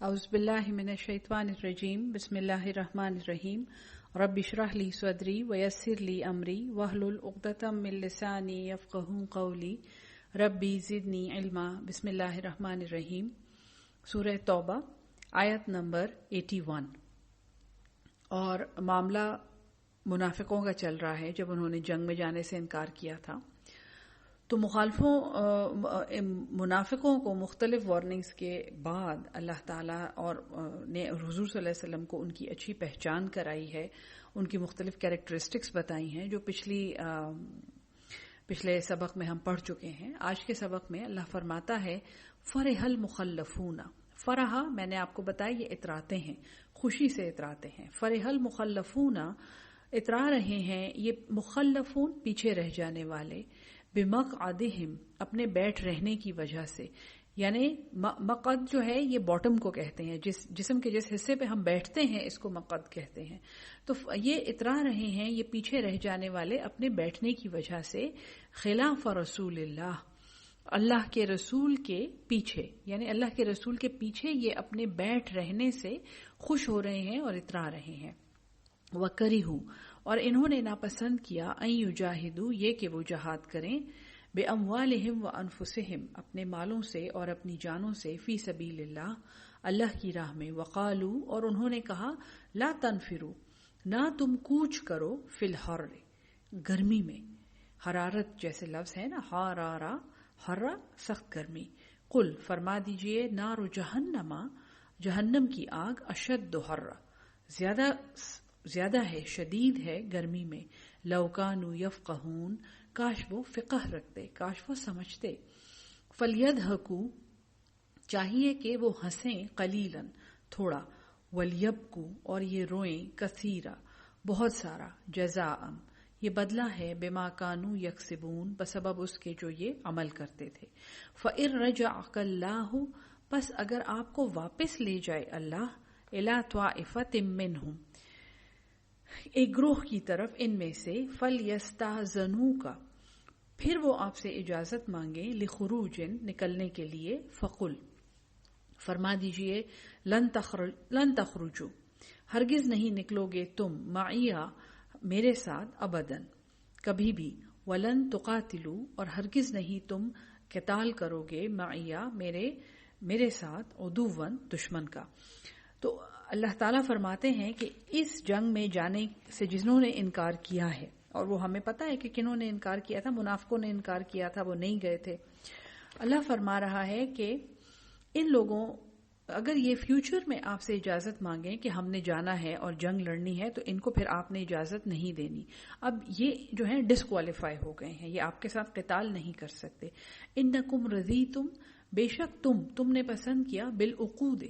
اعوذ باللہ من الشیطان الرجیم بسم اللہ الرحمن الرحیم رب اشرح لی صدری ویسر لی امری واحلل عقدۃ من لسانی یفقہوا قولی ربی زدنی علما بسم اللہ الرحمن الرحیم سورہ توبہ آیت نمبر 81۔ اور معاملہ منافقوں کا چل رہا ہے جب انہوں نے جنگ میں جانے سے انکار کیا تھا، تو منافقوں کو مختلف وارننگز کے بعد اللہ تعالیٰ اور نے حضور صلی اللہ علیہ وسلم کو ان کی اچھی پہچان کرائی ہے، ان کی مختلف کیریکٹرسٹکس بتائی ہیں جو پچھلے سبق میں ہم پڑھ چکے ہیں۔ آج کے سبق میں اللہ فرماتا ہے فرح المخلفون، فرح میں نے آپ کو بتایا یہ اتراتے ہیں، خوشی سے اتراتے ہیں۔ فرح المخلفون اترا رہے ہیں، یہ مخلفون پیچھے رہ جانے والے، بمقعدہم اپنے بیٹھ رہنے کی وجہ سے، یعنی مقعد جو ہے یہ باٹم کو کہتے ہیں، جسم کے جس حصے پہ ہم بیٹھتے ہیں اس کو مقعد کہتے ہیں۔ تو یہ اترا رہے ہیں، یہ پیچھے رہ جانے والے اپنے بیٹھنے کی وجہ سے، خلاف رسول اللہ، اللہ کے رسول کے پیچھے، یعنی اللہ کے رسول کے پیچھے یہ اپنے بیٹھ رہنے سے خوش ہو رہے ہیں اور اترا رہے ہیں۔ وَكَرِهُ اور انہوں نے ناپسند کیا، ان یجاہدوا یہ کہ وہ جہاد کریں، بِأَمْوَالِهِمْ وَأَنفُسِهِمْ اپنے مالوں سے اور اپنی جانوں سے، فی سبیل اللہ اللہ کی راہ میں۔ وَقَالُوا اور انہوں نے کہا، لا تنفروا نہ تم کوچ کرو، فی الحر گرمی میں، حرارت جیسے لفظ ہے نا، حرارہ حرہ سخت گرمی۔ قل فرما دیجئے، نار جہنم جہنم کی آگ، اشد حرہ زیادہ ہے، شدید ہے گرمی میں، لو کانوا یفقہون کاش وہ فقہ رکھتے، کاش وہ سمجھتے۔ فلیضحکوا چاہیے کہ وہ ہنسیں، قلیلا تھوڑا، ولیبکوا اور یہ روئیں، کثیرا بہت سارا، جزاء یہ بدلہ ہے، بما کانوا یکسبون بسبب اس کے جو یہ عمل کرتے تھے۔ فإن رجعک اللہ پس اگر آپ کو واپس لے جائے اللہ، الی طائفۃ منہم ایک گروہ کی طرف ان میں سے، فَلْيَسْتَأْذَنُوكَ پھر وہ آپ سے اجازت مانگے، لِخُرُوجٍ نکلنے کے لیے، فَقُلْ فرما دیجئے، لن تخرجوا ہرگز نہیں نکلو گے تم، معیہ میرے ساتھ، ابداً کبھی بھی، وَلَن تُقَاتِلُوا اور ہرگز نہیں تم قتال کرو گے، معیہ میرے ساتھ، عدواً دشمن کا۔ تو اللہ تعالیٰ فرماتے ہیں کہ اس جنگ میں جانے سے جنہوں نے انکار کیا ہے، اور وہ ہمیں پتہ ہے کہ کنہوں نے انکار کیا تھا، منافقوں نے انکار کیا تھا، وہ نہیں گئے تھے۔ اللہ فرما رہا ہے کہ ان لوگوں اگر یہ فیوچر میں آپ سے اجازت مانگیں کہ ہم نے جانا ہے اور جنگ لڑنی ہے، تو ان کو پھر آپ نے اجازت نہیں دینی۔ اب یہ جو ہے ڈسکوالیفائی ہو گئے ہیں، یہ آپ کے ساتھ قتال نہیں کر سکتے۔ انکم رضیتم بے شک تم نے پسند کیا، بالعقود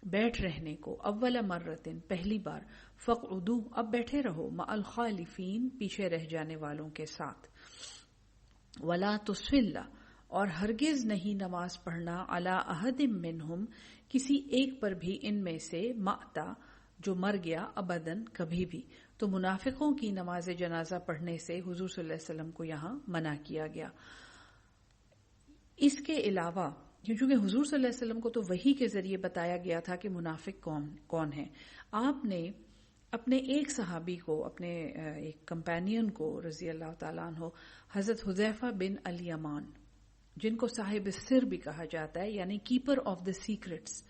بیٹھ رہنے کو، اول مرتن پہلی بار، فاقعدوا اب بیٹھے رہو، مع الخالفین پیچھے رہ جانے والوں کے ساتھ، ولا تصل اور ہرگز نہیں نماز پڑھنا، علی احد منہم کسی ایک پر بھی ان میں سے، ماتا جو مر گیا، ابداً کبھی بھی۔ تو منافقوں کی نماز جنازہ پڑھنے سے حضور صلی اللہ علیہ وسلم کو یہاں منع کیا گیا۔ اس کے علاوہ کیونکہ حضور صلی اللہ علیہ وسلم کو تو وحی کے ذریعے بتایا گیا تھا کہ منافق کون ہے، آپ نے اپنے ایک صحابی کو، اپنے ایک کمپینین کو رضی اللہ تعالیٰ عنہ، حضرت حذیفہ بن الیمان جن کو صاحب السر بھی کہا جاتا ہے، یعنی کیپر آف دا سیکرٹس،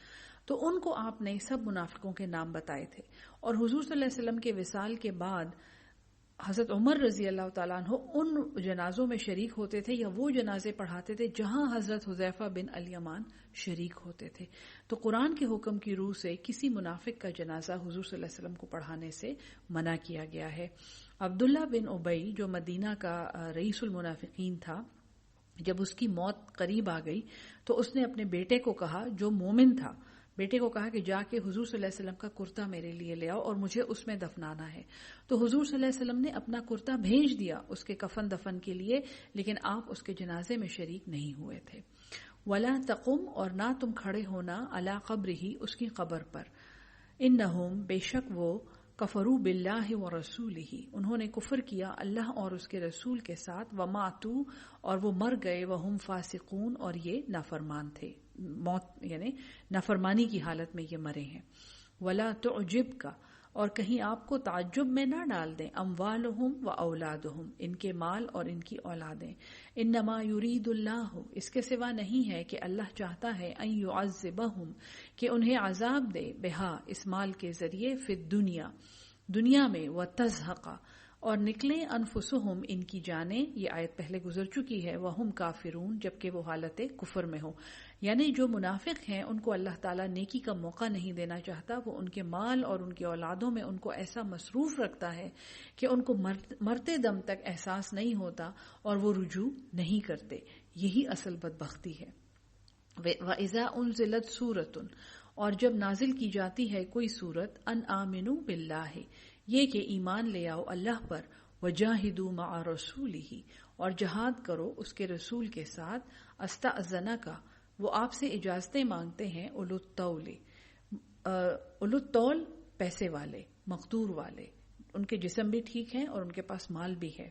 تو ان کو آپ نے سب منافقوں کے نام بتائے تھے۔ اور حضور صلی اللہ علیہ وسلم کے وصال کے بعد حضرت عمر رضی اللہ تعالیٰ عنہ ان جنازوں میں شریک ہوتے تھے یا وہ جنازے پڑھاتے تھے جہاں حضرت حذیفہ بن الیمان شریک ہوتے تھے۔ تو قرآن کے حکم کی روح سے کسی منافق کا جنازہ حضور صلی اللہ علیہ وسلم کو پڑھانے سے منع کیا گیا ہے۔ عبداللہ بن ابی جو مدینہ کا رئیس المنافقین تھا، جب اس کی موت قریب آ گئی تو اس نے اپنے بیٹے کو کہا، جو مومن تھا، بیٹے کو کہا کہ جا کے حضور صلی اللہ علیہ وسلم کا کرتا میرے لیے لے آؤ اور مجھے اس میں دفنانا ہے۔ تو حضور صلی اللہ علیہ وسلم نے اپنا کرتا بھیج دیا اس کے کفن دفن کے لیے، لیکن آپ اس کے جنازے میں شریک نہیں ہوئے تھے۔ وَلَا تَقُمْ اور نہ تم کھڑے ہونا، عَلَىٰ قَبْرِهِ اس کی قبر پر، اِنَّهُمْ بے شک وہ، کفروا باللہ ورسولہ انہوں نے کفر کیا اللہ اور اس کے رسول کے ساتھ، وماتوا اور وہ مر گئے، وہم فاسقون اور یہ نافرمان تھے۔ موت یعنی نافرمانی کی حالت میں یہ مرے ہیں. ولا تعجبک، اور کہیں آپ کو تعجب میں نہ ڈال دیں، اموالہم و اولادہم، ان کے مال اور ان کی اولادیں. انما یرید اللہ، اس کے سوا نہیں ہے کہ اللہ چاہتا ہے، ان یعذبہم، کہ انہیں عذاب دے، بہا، اس مال کے ذریعے، فی الدنیا، دنیا میں، وتزہق، اور نکلیں، انفسہم، ان کی جانیں. یہ آیت پہلے گزر چکی ہے، وہم کافرون، جبکہ وہ حالت کفر میں ہو. یعنی جو منافق ہیں ان کو اللہ تعالیٰ نیکی کا موقع نہیں دینا چاہتا. وہ ان کے مال اور ان کی اولادوں میں ان کو ایسا مصروف رکھتا ہے کہ ان کو مرتے دم تک احساس نہیں ہوتا اور وہ رجوع نہیں کرتے. یہی اصل بدبختی ہے. وَإِذَا أُنزِلَتْ سُورَةٌ، اور جب نازل کی جاتی ہے کوئی سورت، ان آمنوا باللہ، یہ کہ ایمان لے آؤ اللہ پر، وجاہدوا مع رسولہ، اور جہاد کرو اس کے رسول کے ساتھ، استأذنک، وہ آپ سے اجازتیں مانگتے ہیں، اولو الطول، اولو الطول پیسے والے، مقدور والے، ان کے جسم بھی ٹھیک ہیں اور ان کے پاس مال بھی ہے،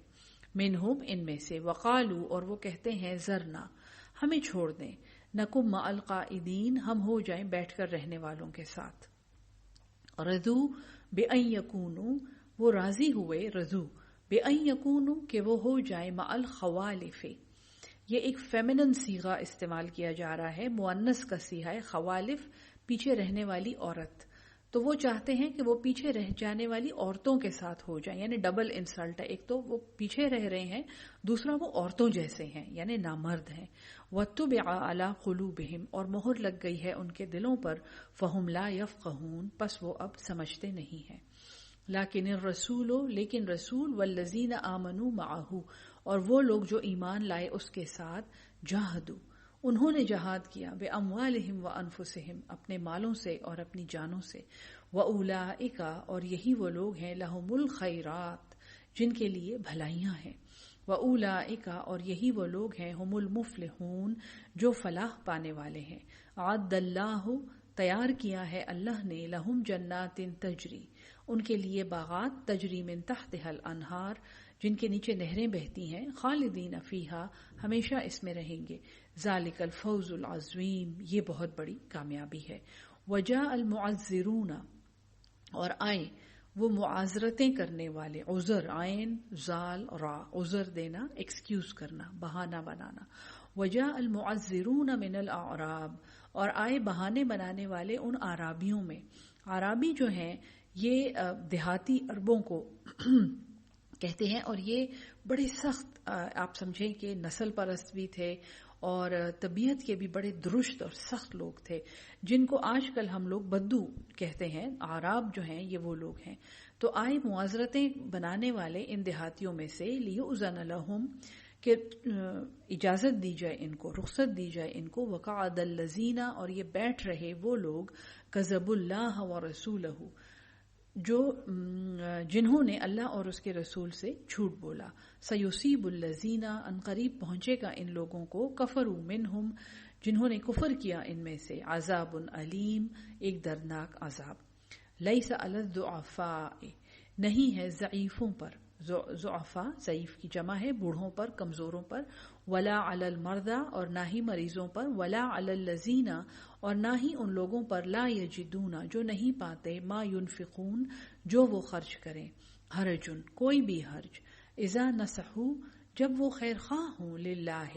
منہم، ان میں سے، وقالو، اور وہ کہتے ہیں، ذرنا، ہمیں چھوڑ دیں، نکم مع القاعدین، ہم ہو جائیں بیٹھ کر رہنے والوں کے ساتھ. رضو بأن یکونوا، وہ راضی ہوئے، رضو بأن یکونوا، کہ وہ ہو جائیں، مع الخوالف. یہ ایک فیمنن صیغہ استعمال کیا جا رہا ہے، مؤنث کا صیغہ ہے. خوالف، پیچھے رہنے والی عورت. تو وہ چاہتے ہیں کہ وہ پیچھے رہ جانے والی عورتوں کے ساتھ ہو جائیں، یعنی ڈبل انسلٹ ہے. ایک تو وہ پیچھے رہ رہے ہیں، دوسرا وہ عورتوں جیسے ہیں، یعنی نامرد ہیں. وَطُبِعَ عَلَى قُلُوبِهِمْ، اور مہر لگ گئی ہے ان کے دلوں پر، فَهُمْ لَا يَفْقَهُونَ، پس وہ اب سمجھتے نہیں ہیں. لیکن الرسول، لیکن رسول، والذین آمنوا معہ، اور وہ لوگ جو ایمان لائے اس کے ساتھ، جاہدوا، انہوں نے جہاد کیا، بِأَمْوَالِهِمْ وَأَنفُسِهِمْ، اپنے مالوں سے اور اپنی جانوں سے. وَأُولَئِکَ، اور یہی وہ لوگ ہیں، لَهُمُ الْخَيْرَاتُ، جن کے لیے بھلائیاں ہیں. وَأُولَئِکَ، اور یہی وہ لوگ ہیں، هُمُ الْمُفْلِحُونَ، جو فلاح پانے والے ہیں. عَدَّ اللَّهُ، تیار کیا ہے اللہ نے، لَهُمْ جَنَّاتٍ تَجْرِی، ان کے لیے باغات، تجری من تحتها الانہار، جن کے نیچے نہریں بہتی ہیں، خالدین فیہا، ہمیشہ اس میں رہیں گے. ذالک الفوز العظیم، یہ بہت بڑی کامیابی ہے. وجاء المعذرون، اور آئے وہ معاذرتیں کرنے والے، عذر، عین زال را، عذر دینا، ایکسکیوز کرنا، بہانہ بنانا. وجاء المعذرون من الاعراب، اور آئے بہانے بنانے والے ان اعرابیوں میں. اعرابی جو ہیں یہ دیہاتی عربوں کو کہتے ہیں، اور یہ بڑے سخت، آپ سمجھیں کہ نسل پرست بھی تھے اور طبیعت کے بھی بڑے درست اور سخت لوگ تھے، جن کو آج کل ہم لوگ بدو کہتے ہیں. اعراب جو ہیں یہ وہ لوگ ہیں. تو آئے معاذرتیں بنانے والے ان دیہاتیوں میں سے، لیؤذن لہم، کہ اجازت دی جائے ان کو، رخصت دی جائے ان کو. وقعد الذین، اور یہ بیٹھ رہے وہ لوگ، کذبوا اللہ ورسولہ، جو جنہوں نے اللہ اور اس کے رسول سے جھوٹ بولا. سیصیب الذین، ان قریب پہنچے گا ان لوگوں کو، کفروا منہم، جنہوں نے کفر کیا ان میں سے، عذاب علیم، ایک دردناک عذاب. لیس علی الضعفاء، نہیں ہے ضعیفوں پر، ضعفاء ضعیف کی جمع ہے، بوڑھوں پر، کمزوروں پر. ولا علی المرضى، اور نہ ہی مریضوں پر. ولا علی الذین، اور نہ ہی ان لوگوں پر، لا یجدون، جو نہیں پاتے، ما ينفقون، جو وہ خرچ کریں، حرج، کوئی بھی حرج، اذا نصحوا، جب وہ خیر خواہ ہوں، للہ،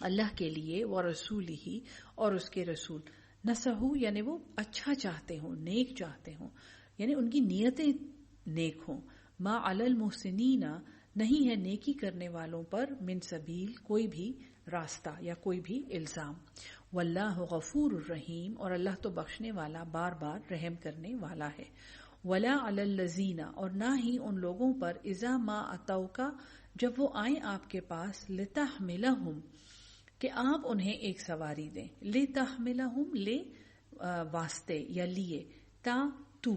اللہ کے لیے، ورسولہ، اور اس کے رسول. نصحوا یعنی وہ اچھا چاہتے ہوں، نیک چاہتے ہوں، یعنی ان کی نیتیں نیک ہوں. ما علی المحسنین، نہیں ہے نیکی کرنے والوں پر، من سبیل، کوئی بھی راستہ یا کوئی بھی الزام. واللہ غفور الرحیم، اور اللہ تو بخشنے والا، بار بار رحم کرنے والا ہے. ولا علی الذین، اور نہ ہی ان لوگوں پر، اذا ما اتوک، جب وہ آئیں آپ کے پاس، لتحملہم، کہ آپ انہیں ایک سواری دیں. لتحملہم، لے واسطے یا لیے، تا تو،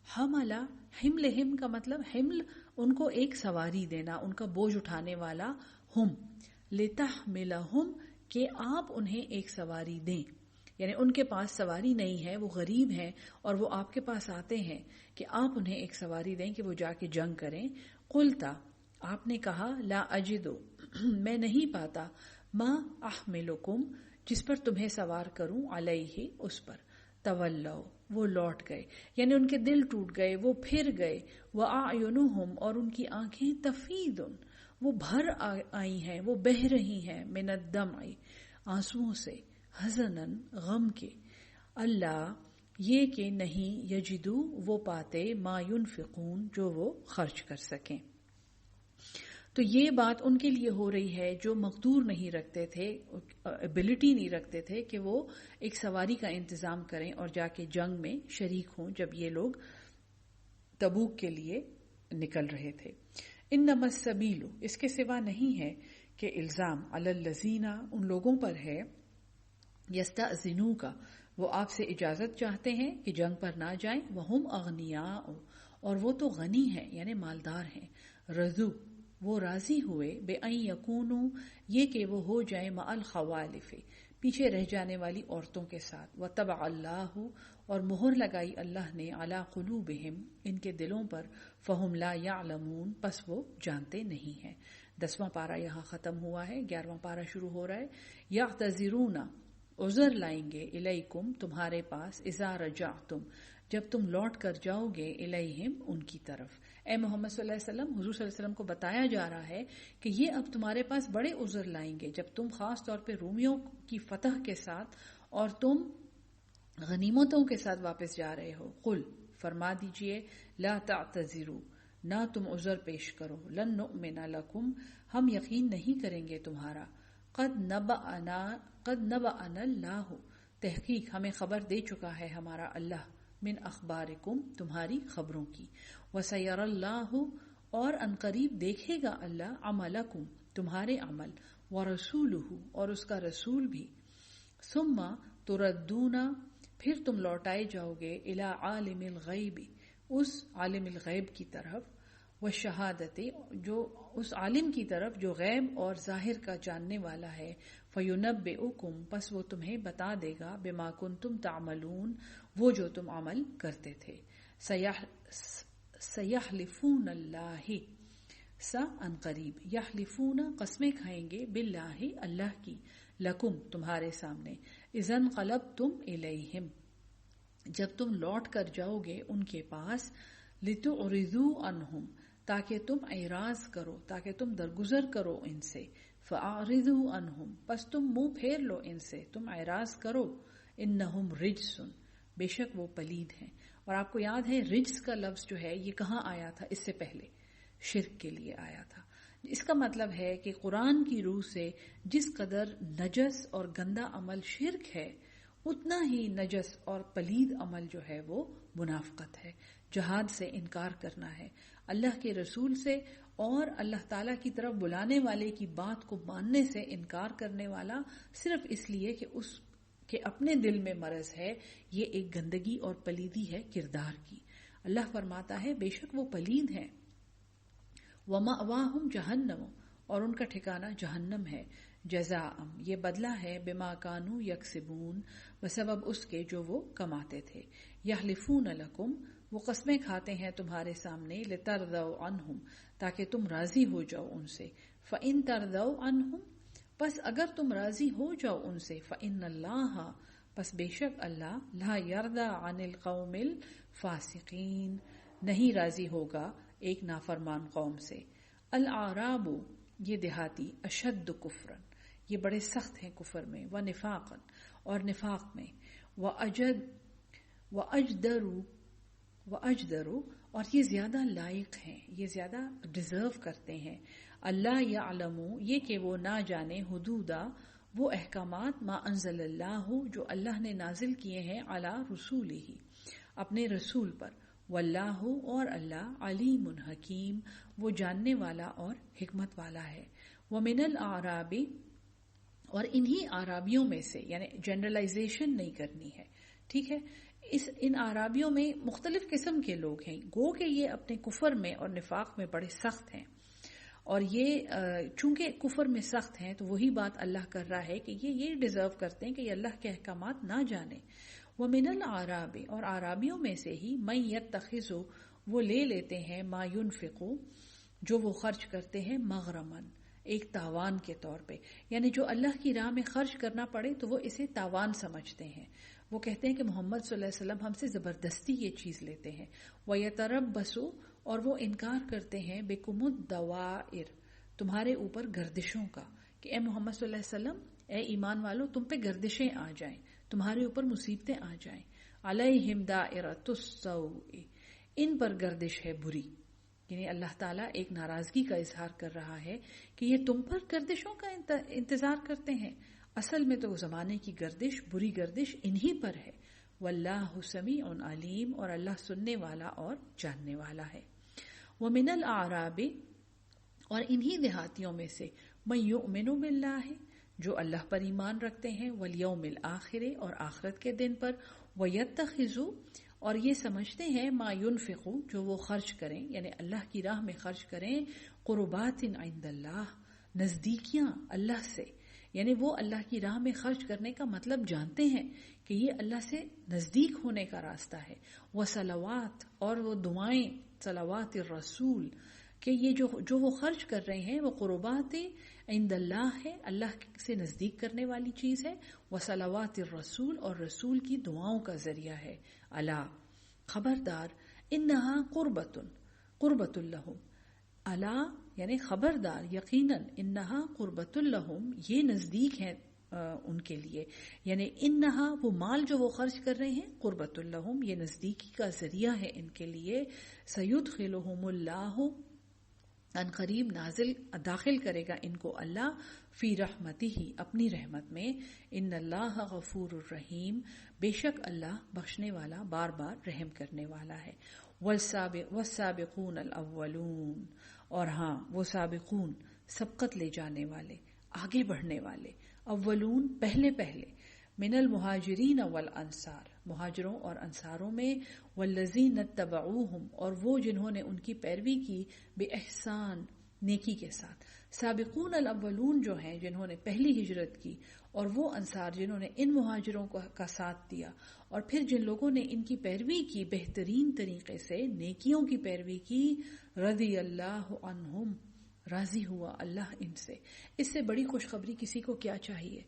حملہ، حملہم کا مطلب حمل، ان کو ایک سواری دینا، ان کا بوجھ اٹھانے والا، ہم، لتحملہم، کہ آپ انہیں ایک سواری دیں. یعنی ان کے پاس سواری نہیں ہے، وہ غریب ہیں اور وہ آپ کے پاس آتے ہیں کہ آپ انہیں ایک سواری دیں کہ وہ جا کے جنگ کریں. قلتا، آپ نے کہا، لا اجدو، میں نہیں پاتا، ما احملکم، جس پر تمہیں سوار کروں علیہ اس پر، تولو وہ لوٹ گئے، یعنی ان کے دل ٹوٹ گئے، وہ پھر گئے، وَأَعْيُنُهُمْ اور ان کی آنکھیں تفیض وہ بھر آئی ہیں، وہ بہہ رہی ہیں، من الدمع آنسوؤں سے، حزناً غم کے، اللہ یہ کہ نہیں، یجدو وہ پاتے، ما ينفقون جو وہ خرچ کر سکیں۔ تو یہ بات ان کے لیے ہو رہی ہے جو مقدور نہیں رکھتے تھے، ایبلٹی نہیں رکھتے تھے کہ وہ ایک سواری کا انتظام کریں اور جا کے جنگ میں شریک ہوں جب یہ لوگ تبوک کے لیے نکل رہے تھے۔ انما السبیل اس کے سوا نہیں ہے کہ الزام علی الذین ان لوگوں پر ہے، یستأذنوک وہ آپ سے اجازت چاہتے ہیں کہ جنگ پر نہ جائیں، وہم اغنیاء اور وہ تو غنی ہیں یعنی مالدار ہیں، رضو وہ راضی ہوئے، بے ان یکونوا یہ کہ وہ ہو جائیں، مع الخوالف پیچھے رہ جانے والی عورتوں کے ساتھ، وطبع اللہ اور مہر لگائی اللہ نے، علی قلوبہم ان کے دلوں پر، فہم لا یعلمون پس وہ جانتے نہیں ہیں۔ 10واں پارہ یہاں ختم ہوا ہے، 11واں پارہ شروع ہو رہا ہے۔ یعتذرون عذر لائیں گے، الیکم تمہارے پاس، اذا رجعتم جب تم لوٹ کر جاؤ گے، الیہم ان کی طرف۔ اے محمد صلی اللہ علیہ وسلم، حضور صلی اللہ علیہ وسلم کو بتایا جا رہا ہے کہ یہ اب تمہارے پاس بڑے عذر لائیں گے جب تم خاص طور پہ رومیوں کی فتح کے ساتھ اور تم غنیمتوں کے ساتھ واپس جا رہے ہو۔ قل فرما دیجئے، لا تعتذروا نہ تم عذر پیش کرو، لن نؤمن لکم ہم یقین نہیں کریں گے تمہارا، قد نبأنا اللہ تحقیق ہمیں خبر دے چکا ہے ہمارا اللہ، من اخبارکم تمہاری خبروں کی، وسیر اللہ اور عنقریب دیکھے گا اللہ، عملکم تمہارے عمل، ورسولہ اور اس کا رسول بھی، ثم تردون پھر تم لوٹائے جاؤ گے، الی عالم الغیب اس عالم الغیب کی طرف، والشہادت جو اس عالم کی طرف جو غیب اور ظاہر کا جاننے والا ہے، فینبئکم پس وہ تمہیں بتا دے گا، بما کنتم تعملون وہ جو تم عمل کرتے تھے، سیحلفون اللہ ان قریب، یحلفون قسمیں کھائیں گے، باللہ اللہ کی، لکم تمہارے سامنے، اذا انقلبتم الیہم جب تم لوٹ کر جاؤ گے ان کے پاس، لتعرضوا عنہم تاکہ تم اعراض کرو، تاکہ تم درگزر کرو ان سے، فاعرضوا عنہم پس تم منہ پھیر لو ان سے، تم اعراض کرو، انہم رجس بے شک وہ پلید ہیں۔ اور آپ کو یاد ہے رجس کا لفظ جو ہے یہ کہاں آیا تھا؟ اس سے پہلے شرک کے لیے آیا تھا۔ اس کا مطلب ہے کہ قرآن کی روح سے جس قدر نجس اور گندا عمل شرک ہے، اتنا ہی نجس اور پلید عمل جو ہے وہ منافقت ہے، جہاد سے انکار کرنا ہے، اللہ کے رسول سے اور اللہ تعالیٰ کی طرف بلانے والے کی بات کو ماننے سے انکار کرنے والا صرف اس لیے کہ اس کے اپنے دل میں مرض ہے، یہ ایک گندگی اور پلیدی ہے کردار کی۔ اللہ فرماتا ہے بے شک وہ پلید ہیں، وَمَأْوَاهُمْ جَهَنَّمُ اور ان کا ٹھکانہ جہنم ہے، جزاء یہ بدلہ ہے، بما کانوا یکسبون بسبب اس کے جو وہ کماتے تھے، یحلفون لکم وہ قسمیں کھاتے ہیں تمہارے سامنے، لترضوا عنہم تاکہ تم راضی ہو جاؤ ان سے، فإن ترضوا عنہم پس اگر تم راضی ہو جاؤ ان سے، فإن اللہ پس بے شک اللہ، لا یرضی عن القوم الفاسقین نہیں راضی ہوگا ایک نافرمان قوم سے۔ الاعراب یہ دیہاتی، اشد کفرن یہ بڑے سخت ہیں کفر میں، ونفاقا اور نفاق میں، وَأَجْدَرُ اور یہ زیادہ لائق ہیں، یہ زیادہ ڈیزرو کرتے ہیں، اللہ یعلمو یہ کہ وہ نہ جانے، حدودا وہ احکامات، ما انزل اللہ جو اللہ نے نازل کیے ہیں، علی رسولہ اپنے رسول پر، واللہ اور اللہ علیم حکیم وہ جاننے والا اور حکمت والا ہے۔ ومن الاعراب اور انہی اعرابیوں میں سے، یعنی جنرلائزیشن نہیں کرنی ہے، ٹھیک ہے، ان اعرابیوں میں مختلف قسم کے لوگ ہیں، گو کہ یہ اپنے کفر میں اور نفاق میں بڑے سخت ہیں، اور یہ چونکہ کفر میں سخت ہیں تو وہی بات اللہ کر رہا ہے کہ یہ ڈیزرو کرتے ہیں کہ یہ اللہ کے احکامات نہ جانیں۔ وَمِنَ الْأَعْرَابِ اور اعرابیوں میں سے ہی، مَن يَتَّخِذُ وہ لے لیتے ہیں، مَا يُنْفِقُ جو وہ خرچ کرتے ہیں، مغرمن ایک تاوان کے طور پہ، یعنی جو اللہ کی راہ میں خرچ کرنا پڑے تو وہ اسے تاوان سمجھتے ہیں. وہ کہتے ہیں کہ محمد صلی اللہ علیہ وسلم ہم سے زبردستی یہ چیز لیتے ہیں. وَيَتَرَبَّصُ اور وہ انکار کرتے ہیں بِكُمُ الدَّوَائِرَ تمہارے اوپر گردشوں کا، کہ اے محمد صلی اللہ علیہ وسلم، اے ایمان والو، تم پہ گردشیں آ جائیں، تمہارے اوپر مصیبتیں آ جائیں. علیہم دائرۃ السوء ان پر گردش ہے بری. یعنی اللہ تعالیٰ ایک ناراضگی کا اظہار کر رہا ہے کہ یہ تم پر گردشوں کا انتظار کرتے ہیں. اصل میں تو زمانے کی گردش، بری گردش انہی پر ہے. واللہ سمیع علیم اور اللہ سننے والا اور جاننے والا ہے. ومن الاعراب اور انہی دیہاتیوں میں سے من یؤمن باللہ جو اللہ پر ایمان رکھتے ہیں، والیوم الآخر اور آخرت کے دن پر، ویتخذ اور یہ سمجھتے ہیں ما ينفقوا جو وہ خرچ کریں، یعنی اللہ کی راہ میں خرچ کریں، قربات عند اللہ نزدیکیاں اللہ سے. یعنی وہ اللہ کی راہ میں خرچ کرنے کا مطلب جانتے ہیں کہ یہ اللہ سے نزدیک ہونے کا راستہ ہے. وصلوات اور وہ دعائیں، صلوات الرسول کہ یہ جو وہ خرچ کر رہے ہیں وہ قربات عند اللہ ہے، اللہ سے نزدیک کرنے والی چیز ہے. وصلوات الرسول اور رسول کی دعاؤں کا ذریعہ ہے. الا خبردار، انہا قربت لہم، الا یعنی خبردار، یقیناً، انہا قربت لہم یہ نزدیک ہے ان کے لیے. یعنی انہا وہ مال جو وہ خرچ کر رہے ہیں، قربت لہم یہ نزدیکی کا ذریعہ ہے ان کے لیے. سیدخلہم اللہ ان قریب داخل کرے گا ان کو اللہ، فی رحمتہ اپنی رحمت میں. ان اللہ غفور الرحیم بے شک اللہ بخشنے والا، بار بار رحم کرنے والا ہے. والسابقون الاولون اور ہاں وہ سابقون سبقت لے جانے والے، آگے بڑھنے والے، اولون پہلے من المہاجرین والانصار مہاجروں اور انصاروں میں، والذین اتبعوہم اور وہ جنہوں نے ان کی پیروی کی، بإحسان نیکی کے ساتھ. سابقون الاولون جو ہیں جنہوں نے پہلی ہجرت کی، اور وہ انصار جنہوں نے ان مہاجروں کا ساتھ دیا، اور پھر جن لوگوں نے ان کی پیروی کی بہترین طریقے سے، نیکیوں کی پیروی کی، رضی اللہ عنہم راضی ہوا اللہ ان سے. اس سے بڑی خوشخبری کسی کو کیا چاہیے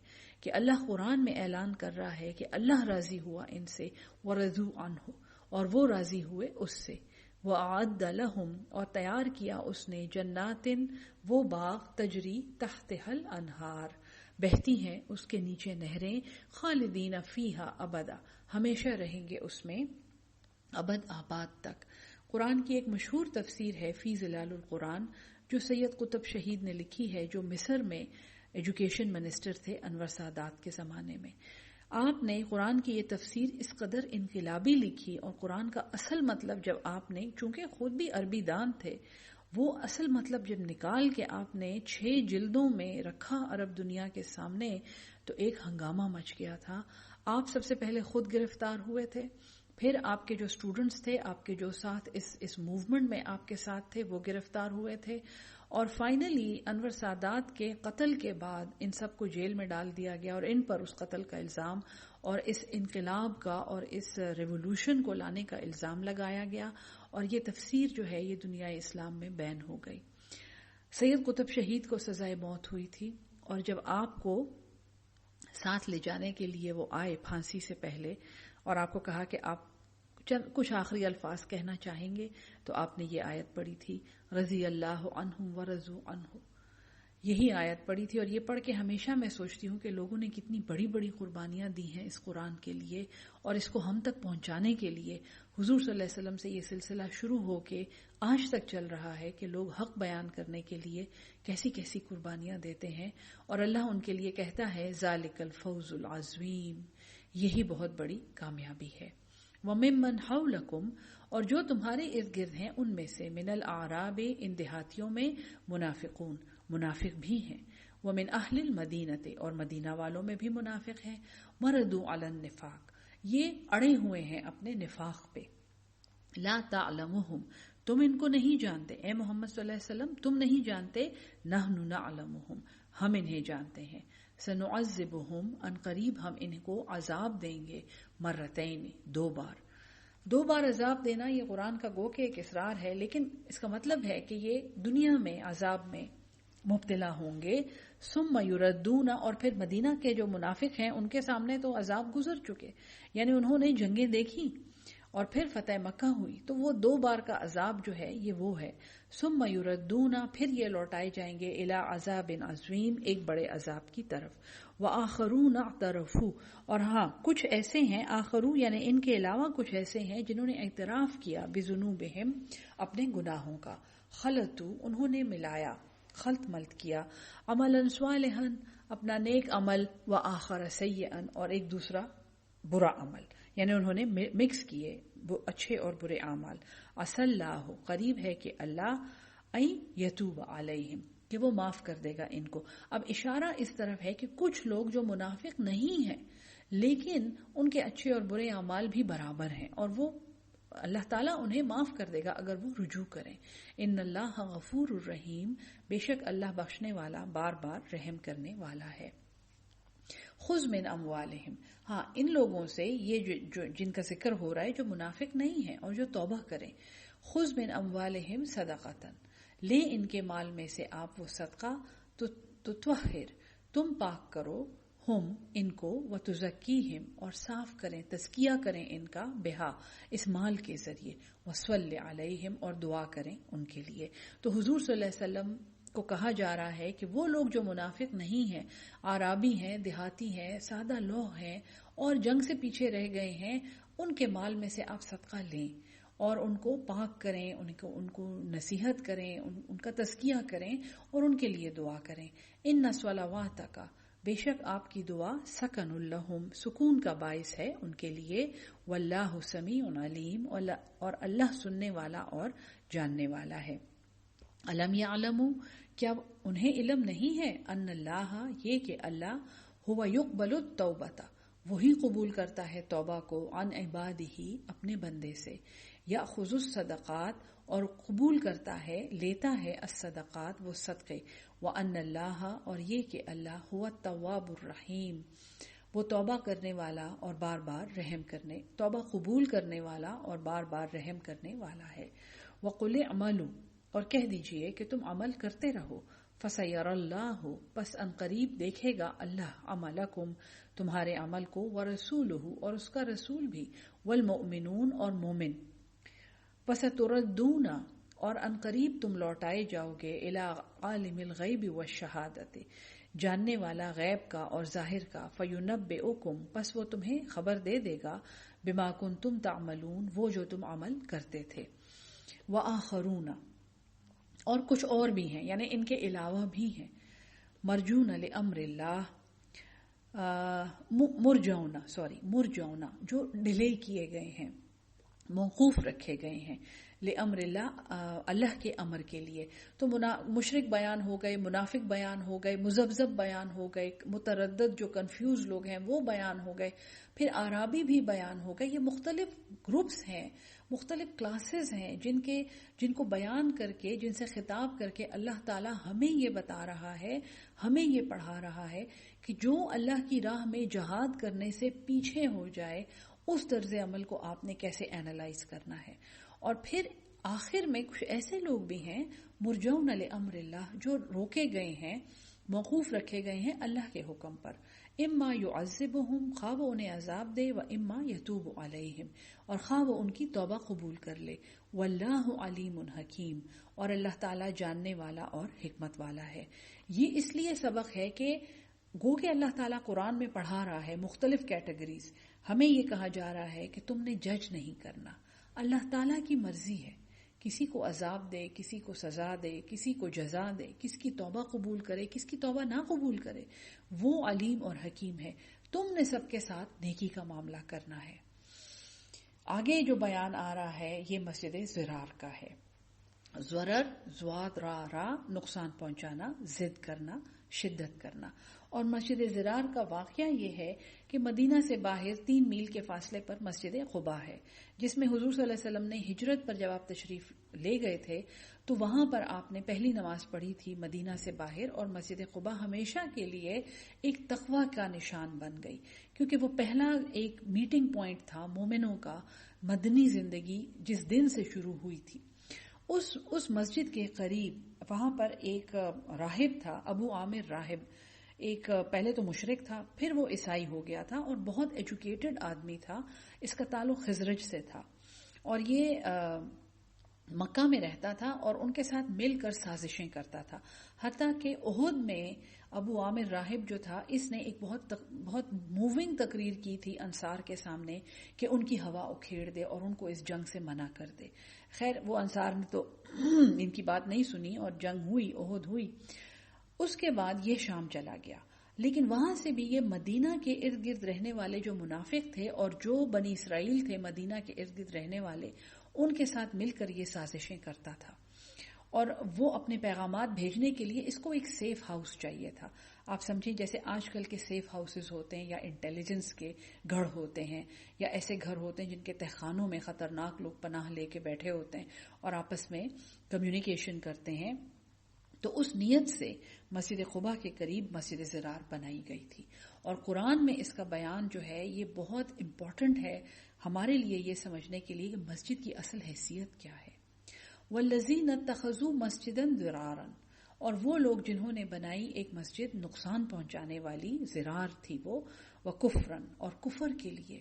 کہ اللہ قرآن میں اعلان کر رہا ہے کہ اللہ راضی ہوا ان سے، ورضوا عنہ اور وہ راضی ہوئے اس سے. وَأَعَدَّ لَهُمْ اور تیار کیا اس نے، جناتن وہ باغ، تجری تحتها الانہار بہتی ہیں اس کے نیچے نہریں، خالدین فیہا ابدا ہمیشہ رہیں گے اس میں ابد آباد تک. قرآن کی ایک مشہور تفسیر ہے فی ظلال القرآن جو سید قطب شہید نے لکھی ہے، جو مصر میں ایجوکیشن منسٹر تھے انور سادات کے زمانے میں. آپ نے قرآن کی یہ تفسیر اس قدر انقلابی لکھی، اور قرآن کا اصل مطلب جب آپ نے، چونکہ خود بھی عربی دان تھے، وہ اصل مطلب جب نکال کے آپ نے 6 جلدوں میں رکھا عرب دنیا کے سامنے تو ایک ہنگامہ مچ گیا تھا. آپ سب سے پہلے خود گرفتار ہوئے تھے، پھر آپ کے جو اسٹوڈنٹس تھے، آپ کے جو ساتھ اس موومنٹ میں آپ کے ساتھ تھے، وہ گرفتار ہوئے تھے، اور فائنلی انور سادات کے قتل کے بعد ان سب کو جیل میں ڈال دیا گیا، اور ان پر اس قتل کا الزام اور اس انقلاب کا اور اس ریولوشن کو لانے کا الزام لگایا گیا، اور یہ تفسیر جو ہے یہ دنیا اسلام میں بین ہو گئی. سید قطب شہید کو سزائے موت ہوئی تھی، اور جب آپ کو ساتھ لے جانے کے لیے وہ آئے پھانسی سے پہلے، اور آپ کو کہا کہ آپ کچھ آخری الفاظ کہنا چاہیں گے، تو آپ نے یہ آیت پڑھی تھی، رضی اللہ عنہم ورضوا عنہ. یہی آیت پڑھی تھی، اور یہ پڑھ کے ہمیشہ میں سوچتی ہوں کہ لوگوں نے کتنی بڑی بڑی قربانیاں دی ہیں اس قرآن کے لیے اور اس کو ہم تک پہنچانے کے لیے. حضور صلی اللہ علیہ وسلم سے یہ سلسلہ شروع ہو کے آج تک چل رہا ہے کہ لوگ حق بیان کرنے کے لیے کیسی کیسی قربانیاں دیتے ہیں، اور اللہ ان کے لیے کہتا ہے ذالک الفوز العظیم، یہی بہت بڑی کامیابی ہے. وَمِمَّنْ حَوْلَكُمْ اور جو تمہارے ارد گرد ہیں ان میں سے، من الاعراب ان دیہاتیوں میں، منافقون منافق بھی ہیں، ومن اہل المدینۃ اور مدینہ والوں میں بھی منافق ہیں، مردوا علی النفاق یہ اڑے ہوئے ہیں اپنے نفاق پہ. لا تعلمہم تم ان کو نہیں جانتے، اے محمد صلی اللہ علیہ وسلم تم نہیں جانتے، نحن نعلمہم ہم انہیں جانتے ہیں، سنعذبہم ان قریب ہم ان کو عذاب دیں گے، مرتین 2 بار عذاب دینا یہ قرآن کا گو کہ ایک اصرار ہے، لیکن اس کا مطلب ہے کہ یہ دنیا میں عذاب میں مبتلا ہوں گے. ثم یردون، اور پھر مدینہ کے جو منافق ہیں ان کے سامنے تو عذاب گزر چکے، یعنی انہوں نے جنگیں دیکھی اور پھر فتح مکہ ہوئی، تو وہ 2 بار کا عذاب جو ہے یہ وہ ہے. ثم یردون، پھر یہ لوٹائے جائیں گے الی عذاب عظیم، ایک بڑے عذاب کی طرف. وآخرون اعترفوا، اور ہاں کچھ ایسے ہیں، آخرو یعنی ان کے علاوہ کچھ ایسے ہیں جنہوں نے اعتراف کیا بذنوبہم، اپنے گناہوں کا. خلطو، انہوں نے ملایا، خلط ملط کیا، عملا صالحا، اپنا نیک عمل، وآخر سیئا، اور ایک دوسرا برا عمل، یعنی انہوں نے مکس کیے اچھے اور برے اعمال. عسى اللہ، قریب ہے کہ اللہ ان یتوب علیہم، کہ وہ معاف کر دے گا ان کو. اب اشارہ اس طرف ہے کہ کچھ لوگ جو منافق نہیں ہیں لیکن ان کے اچھے اور برے اعمال بھی برابر ہیں، اور وہ اللہ تعالیٰ انہیں معاف کر دے گا اگر وہ رجوع کریں. ان اللہ غفور الرحیم، بے شک اللہ بخشنے والا، بار بار رحم کرنے والا ہے. خذ من اموالہم، ہاں ان لوگوں سے، یہ جو جن کا ذکر ہو رہا ہے جو منافق نہیں ہیں اور جو توبہ کریں. خذ من اموالہم صدقۃ، لے ان کے مال میں سے آپ وہ صدقہ، تو طہر، تم پاک کرو، ہم ان کو، وتزکیہم، اور صاف کریں، تزکیہ کریں ان کا، بہا اس مال کے ذریعے، وصلی علیہم، اور دعا کریں ان کے لیے. تو حضور صلی اللہ علیہ وسلم کو کہا جا رہا ہے کہ وہ لوگ جو منافق نہیں ہیں، عرابی ہیں، دیہاتی ہیں، سادہ لوگ ہیں اور جنگ سے پیچھے رہ گئے ہیں، ان کے مال میں سے آپ صدقہ لیں اور ان کو پاک کریں، ان کو نصیحت کریں، ان کا تزکیہ کریں اور ان کے لیے دعا کریں. ان صلواتک، بے شک آپ کی دعا، سکن لہم، سکون کا باعث ہے ان کے لیے. واللہ سمیع علیم، اور اللہ سننے والا اور جاننے والا ہے. الم یعلموا، کیا انہیں علم نہیں ہے، ان اللہ، یہ کہ اللہ، ہوا یقبل التوبۃ، وہی قبول کرتا ہے توبہ کو، عن عبادہ، اپنے بندے سے، یاخذ الصدقات، اور قبول کرتا ہے، لیتا ہے، الصدقات، وہ صدقے، وان اللہ، اور یہ کہ اللہ، ہوا التواب الرحیم، وہ توبہ کرنے والا اور بار بار رحم کرنے، توبہ قبول کرنے والا اور بار بار رحم کرنے والا ہے. وقل اعملوا، اور کہہ دیجئے کہ تم عمل کرتے رہو، فسیر اللہ، پس ان قریب دیکھے گا اللہ، عملکم، تمہارے عمل کو، ورسولہ، اور اس کا رسول بھی، والمؤمنون، اور مومن. وستردون، اور ان قریب تم لوٹائے جاؤ گے، الی عالم الغیب والشہادۃ، جاننے والا غیب کا اور ظاہر کا، فینبئکم، پس وہ تمہیں خبر دے دے گا، بما کنتم تعملون، وہ جو تم عمل کرتے تھے. وآخرون، اور کچھ اور بھی ہیں، یعنی ان کے علاوہ بھی ہیں، مرجون لامر اللہ، مرجون، جو ڈیلے کیے گئے ہیں، موقوف رکھے گئے ہیں، لامر اللہ، اللہ کے امر کے لیے. تو مشرک بیان ہو گئے، منافق بیان ہو گئے، مذبذب بیان ہو گئے، متردد جو کنفیوز لوگ ہیں وہ بیان ہو گئے، پھر اعرابی بھی بیان ہو گئے. یہ مختلف گروپس ہیں، مختلف کلاسز ہیں جن کو بیان کر کے، جن سے خطاب کر کے اللہ تعالی ہمیں یہ بتا رہا ہے، ہمیں یہ پڑھا رہا ہے کہ جو اللہ کی راہ میں جہاد کرنے سے پیچھے ہو جائے، اس طرز عمل کو آپ نے کیسے اینالائز کرنا ہے. اور پھر آخر میں کچھ ایسے لوگ بھی ہیں، مرجون لامر اللہ، جو روکے گئے ہیں، موقوف رکھے گئے ہیں اللہ کے حکم پر. اما یعذبہم، خواہ وہ انہیں عذاب دے، و اما یتوب علیہم، اور خواہ وہ ان کی توبہ قبول کر لے. واللہ علیم حکیم، اور اللہ تعالیٰ جاننے والا اور حکمت والا ہے. یہ اس لیے سبق ہے کہ گو کہ اللہ تعالیٰ قرآن میں پڑھا رہا ہے مختلف کیٹیگریز، ہمیں یہ کہا جا رہا ہے کہ تم نے جج نہیں کرنا، اللہ تعالیٰ کی مرضی ہے، کسی کو عذاب دے، کسی کو سزا دے، کسی کو جزا دے، کس کی توبہ قبول کرے، کس کی توبہ نہ قبول کرے، وہ علیم اور حکیم ہے. تم نے سب کے ساتھ نیکی کا معاملہ کرنا ہے. آگے جو بیان آ رہا ہے یہ مسجد ضرار کا ہے. ضرر، زواد را، نقصان پہنچانا، ضد کرنا، شدت کرنا. اور مسجد ضرار کا واقعہ یہ ہے کہ مدینہ سے باہر 3 میل کے فاصلے پر مسجد قباء ہے، جس میں حضور صلی اللہ علیہ وسلم نے ہجرت پر جب آپ تشریف لے گئے تھے تو وہاں پر آپ نے پہلی نماز پڑھی تھی مدینہ سے باہر. اور مسجد قباء ہمیشہ کے لیے ایک تقوی کا نشان بن گئی، کیونکہ وہ پہلا ایک میٹنگ پوائنٹ تھا مومنوں کا، مدنی زندگی جس دن سے شروع ہوئی تھی. اس مسجد کے قریب وہاں پر ایک راہب تھا، ابو عامر راہب، ایک پہلے تو مشرک تھا، پھر وہ عیسائی ہو گیا تھا اور بہت ایجوکیٹڈ آدمی تھا. اس کا تعلق خزرج سے تھا اور یہ مکہ میں رہتا تھا اور ان کے ساتھ مل کر سازشیں کرتا تھا. حتیٰ کہ احد میں ابو عامر راہب جو تھا، اس نے ایک بہت موونگ تقریر کی تھی انصار کے سامنے کہ ان کی ہوا اکھیڑ دے اور ان کو اس جنگ سے منع کر دے. خیر وہ انصار نے تو ان کی بات نہیں سنی اور جنگ ہوئی، احد ہوئی. اس کے بعد یہ شام چلا گیا، لیکن وہاں سے بھی یہ مدینہ کے ارد گرد رہنے والے جو منافق تھے اور جو بنی اسرائیل تھے مدینہ کے ارد گرد رہنے والے، ان کے ساتھ مل کر یہ سازشیں کرتا تھا. اور وہ اپنے پیغامات بھیجنے کے لیے اس کو ایک سیف ہاؤس چاہیے تھا. آپ سمجھیں جیسے آج کل کے سیف ہاؤسز ہوتے ہیں یا انٹیلیجنس کے گھر ہوتے ہیں یا ایسے گھر ہوتے ہیں جن کے تہخانوں میں خطرناک لوگ پناہ لے کے بیٹھے ہوتے ہیں اور آپس میں کمیونیکیشن کرتے ہیں. تو اس نیت سے مسجد قباء کے قریب مسجد ضرار بنائی گئی تھی. اور قرآن میں اس کا بیان جو ہے یہ بہت امپورٹنٹ ہے ہمارے لیے یہ سمجھنے کے لیے کہ مسجد کی اصل حیثیت کیا ہے. والذین اتخذوا مسجدا ضرارا، اور وہ لوگ جنہوں نے بنائی ایک مسجد نقصان پہنچانے والی، ضرار تھی وہ، وکفرن، اور کفر کے لیے.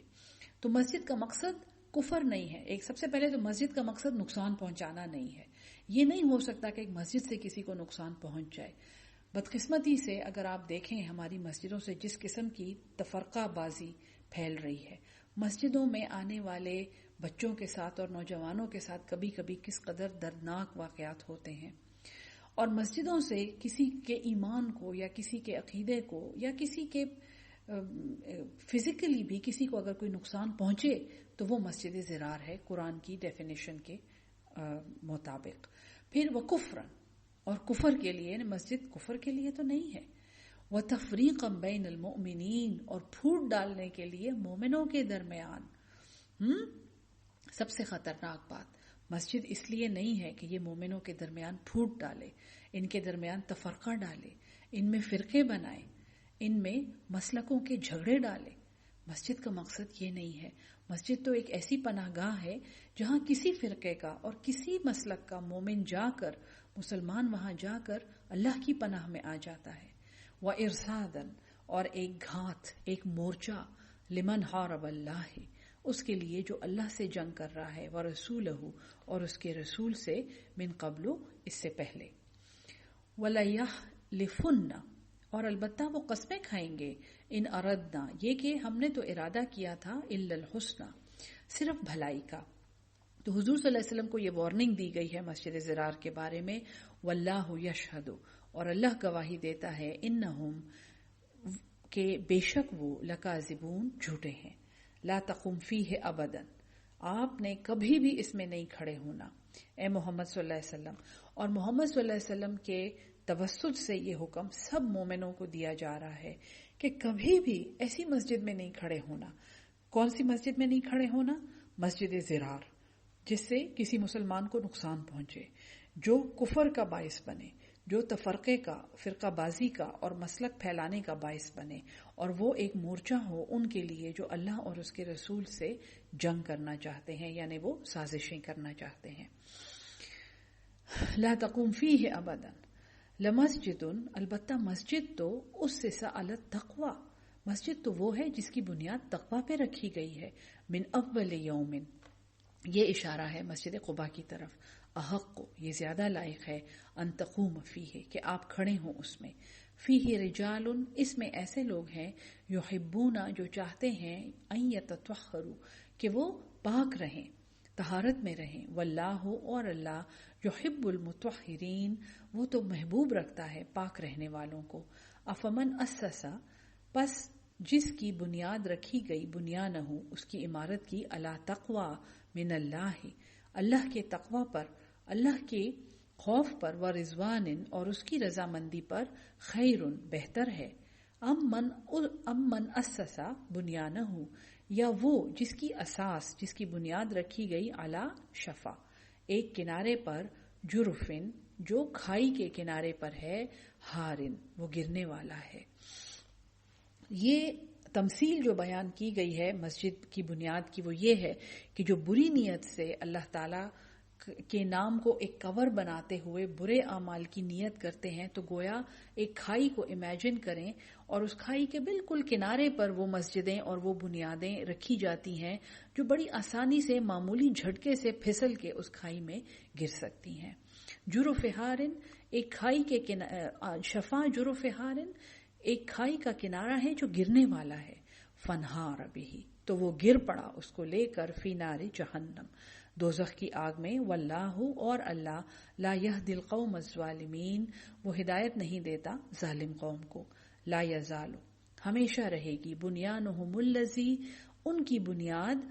تو مسجد کا مقصد کفر نہیں ہے. ایک سب سے پہلے تو مسجد کا مقصد نقصان پہنچانا نہیں ہے. یہ نہیں ہو سکتا کہ ایک مسجد سے کسی کو نقصان پہنچ جائے. بدقسمتی سے اگر آپ دیکھیں ہماری مسجدوں سے جس قسم کی تفرقہ بازی پھیل رہی ہے، مسجدوں میں آنے والے بچوں کے ساتھ اور نوجوانوں کے ساتھ کبھی کبھی کس قدر دردناک واقعات ہوتے ہیں، اور مسجدوں سے کسی کے ایمان کو یا کسی کے عقیدے کو یا کسی کے فزیکلی بھی کسی کو اگر کوئی نقصان پہنچے تو وہ مسجد ضرار ہے قرآن کی ڈیفینیشن کے مطابق. پھر وہ کفرن، اور کفر کے لیے، مسجد کفر کے لیے تو نہیں ہے. وَتَفْرِيقًا بَيْنَ الْمُؤْمِنِينَ، اور پھوٹ ڈالنے کے لیے مومنوں کے درمیان. سب سے خطرناک بات، مسجد اس لیے نہیں ہے کہ یہ مومنوں کے درمیان پھوٹ ڈالے، ان کے درمیان تفرقہ ڈالے، ان میں فرقے بنائے، ان میں مسلکوں کے جھگڑے ڈالے. مسجد کا مقصد یہ نہیں ہے. مسجد تو ایک ایسی پناہ گاہ ہے جہاں کسی فرقے کا اور کسی مسلک کا مومن جا کر، مسلمان وہاں جا کر اللہ کی پناہ میں آ جاتا ہے. وَإِرْصَادًا، اور ایک گھات، ایک مورچہ، لمن حارب اللہ، اس کے لیے جو اللہ سے جنگ کر رہا ہے، وَرَسُولَهُ، اور اس کے رسول سے، من قبل، اس سے پہلے. وَلَيَحْلِفُنَّ، اور البتہ وہ قسمیں کھائیں گے، ان اردنا، یہ کہ ہم نے تو ارادہ کیا تھا، الا الحسنى، صرف بھلائی کا. تو حضور صلی اللہ علیہ وسلم کو یہ وارننگ دی گئی ہے مسجد ضرار کے بارے میں. واللہ یشہد، اور اللہ گواہی دیتا ہے، انہم، کہ بے شک وہ، لکاذبون، جھوٹے ہیں. لا تقم فیہ ابدا، آپ نے کبھی بھی اس میں نہیں کھڑے ہونا، اے محمد صلی اللہ علیہ وسلم. اور محمد صلی اللہ علیہ وسلم کے توسط سے یہ حکم سب مومنوں کو دیا جا رہا ہے کہ کبھی بھی ایسی مسجد میں نہیں کھڑے ہونا. کون سی مسجد میں نہیں کھڑے ہونا؟ مسجد ضرار، جس سے کسی مسلمان کو نقصان پہنچے، جو کفر کا باعث بنے، جو تفرقے کا، فرقہ بازی کا اور مسلک پھیلانے کا باعث بنے، اور وہ ایک مورچہ ہو ان کے لیے جو اللہ اور اس کے رسول سے جنگ کرنا چاہتے ہیں، یعنی وہ سازشیں کرنا چاہتے ہیں. لا تقوم فیہ ابدا، لمسجد، البتہ مسجد تو اسس علی التقوی، مسجد تو وہ ہے جس کی بنیاد تقوی پہ رکھی گئی ہے. من اول یوم، یہ اشارہ ہے مسجد قباء کی طرف. احق، یہ زیادہ لائق ہے، ان تقوم فیہ، کہ آپ کھڑے ہوں اس میں. فیہ رجال، اس میں ایسے لوگ ہیں، یحبون، جو چاہتے ہیں، ان یتطہروا، کہ وہ پاک رہیں، طہارت میں رہیں. واللہ، اور اللہ، یحب المطہرین، وہ تو محبوب رکھتا ہے پاک رہنے والوں کو. افمن اسسا، پس جس کی بنیاد رکھی گئی، بنیانہ، اس کی عمارت کی، علی تقوی من اللہ، اللہ کے تقوی پر، اللہ کے خوف پر، ورضوان، اور اس کی رضامندی پر، خیر، بہتر ہے. ام من اسسا بنیانہ، یا وہ جس کی اساس، جس کی بنیاد رکھی گئی، علی شفا، ایک کنارے پر، جرفن، جو کھائی کے کنارے پر ہے، ہارن، وہ گرنے والا ہے. یہ تمثیل جو بیان کی گئی ہے مسجد کی بنیاد کی، وہ یہ ہے کہ جو بری نیت سے اللہ تعالیٰ کے نام کو ایک کور بناتے ہوئے برے اعمال کی نیت کرتے ہیں تو گویا ایک کھائی کو امیجن کریں اور اس کھائی کے بالکل کنارے پر وہ مسجدیں اور وہ بنیادیں رکھی جاتی ہیں جو بڑی آسانی سے معمولی جھٹکے سے پھسل کے اس کھائی میں گر سکتی ہیں. جرف ہارن ایک کھائی کے شفا جرف ہارن ایک کھائی کا کنارہ ہے جو گرنے والا ہے. فنہار بہی تو وہ گر پڑا اس کو لے کر فی نار جہنم دوزخ کی آگ میں. واللہ اور اللہ لا یہدی القوم الظالمین وہ ہدایت نہیں دیتا ظالم قوم کو. لا یزال ہمیشہ رہے گی بنیانہم الذی ان کی بنیاد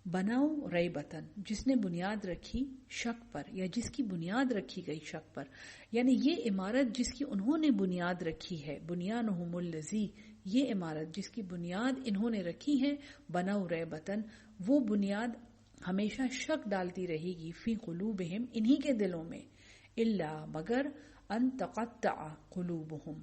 بناؤ ریبتن جس نے بنیاد رکھی شک پر یا جس کی بنیاد رکھی گئی شک پر، یعنی یہ عمارت جس کی انہوں نے بنیاد رکھی ہے. بنیانہم الذی یہ عمارت جس کی بنیاد انہوں نے رکھی ہے بناؤ ریبتن وہ بنیاد ہمیشہ شک ڈالتی رہے گی فی قلوبہم انہی کے دلوں میں. الا مگر ان تقطع قلوبہم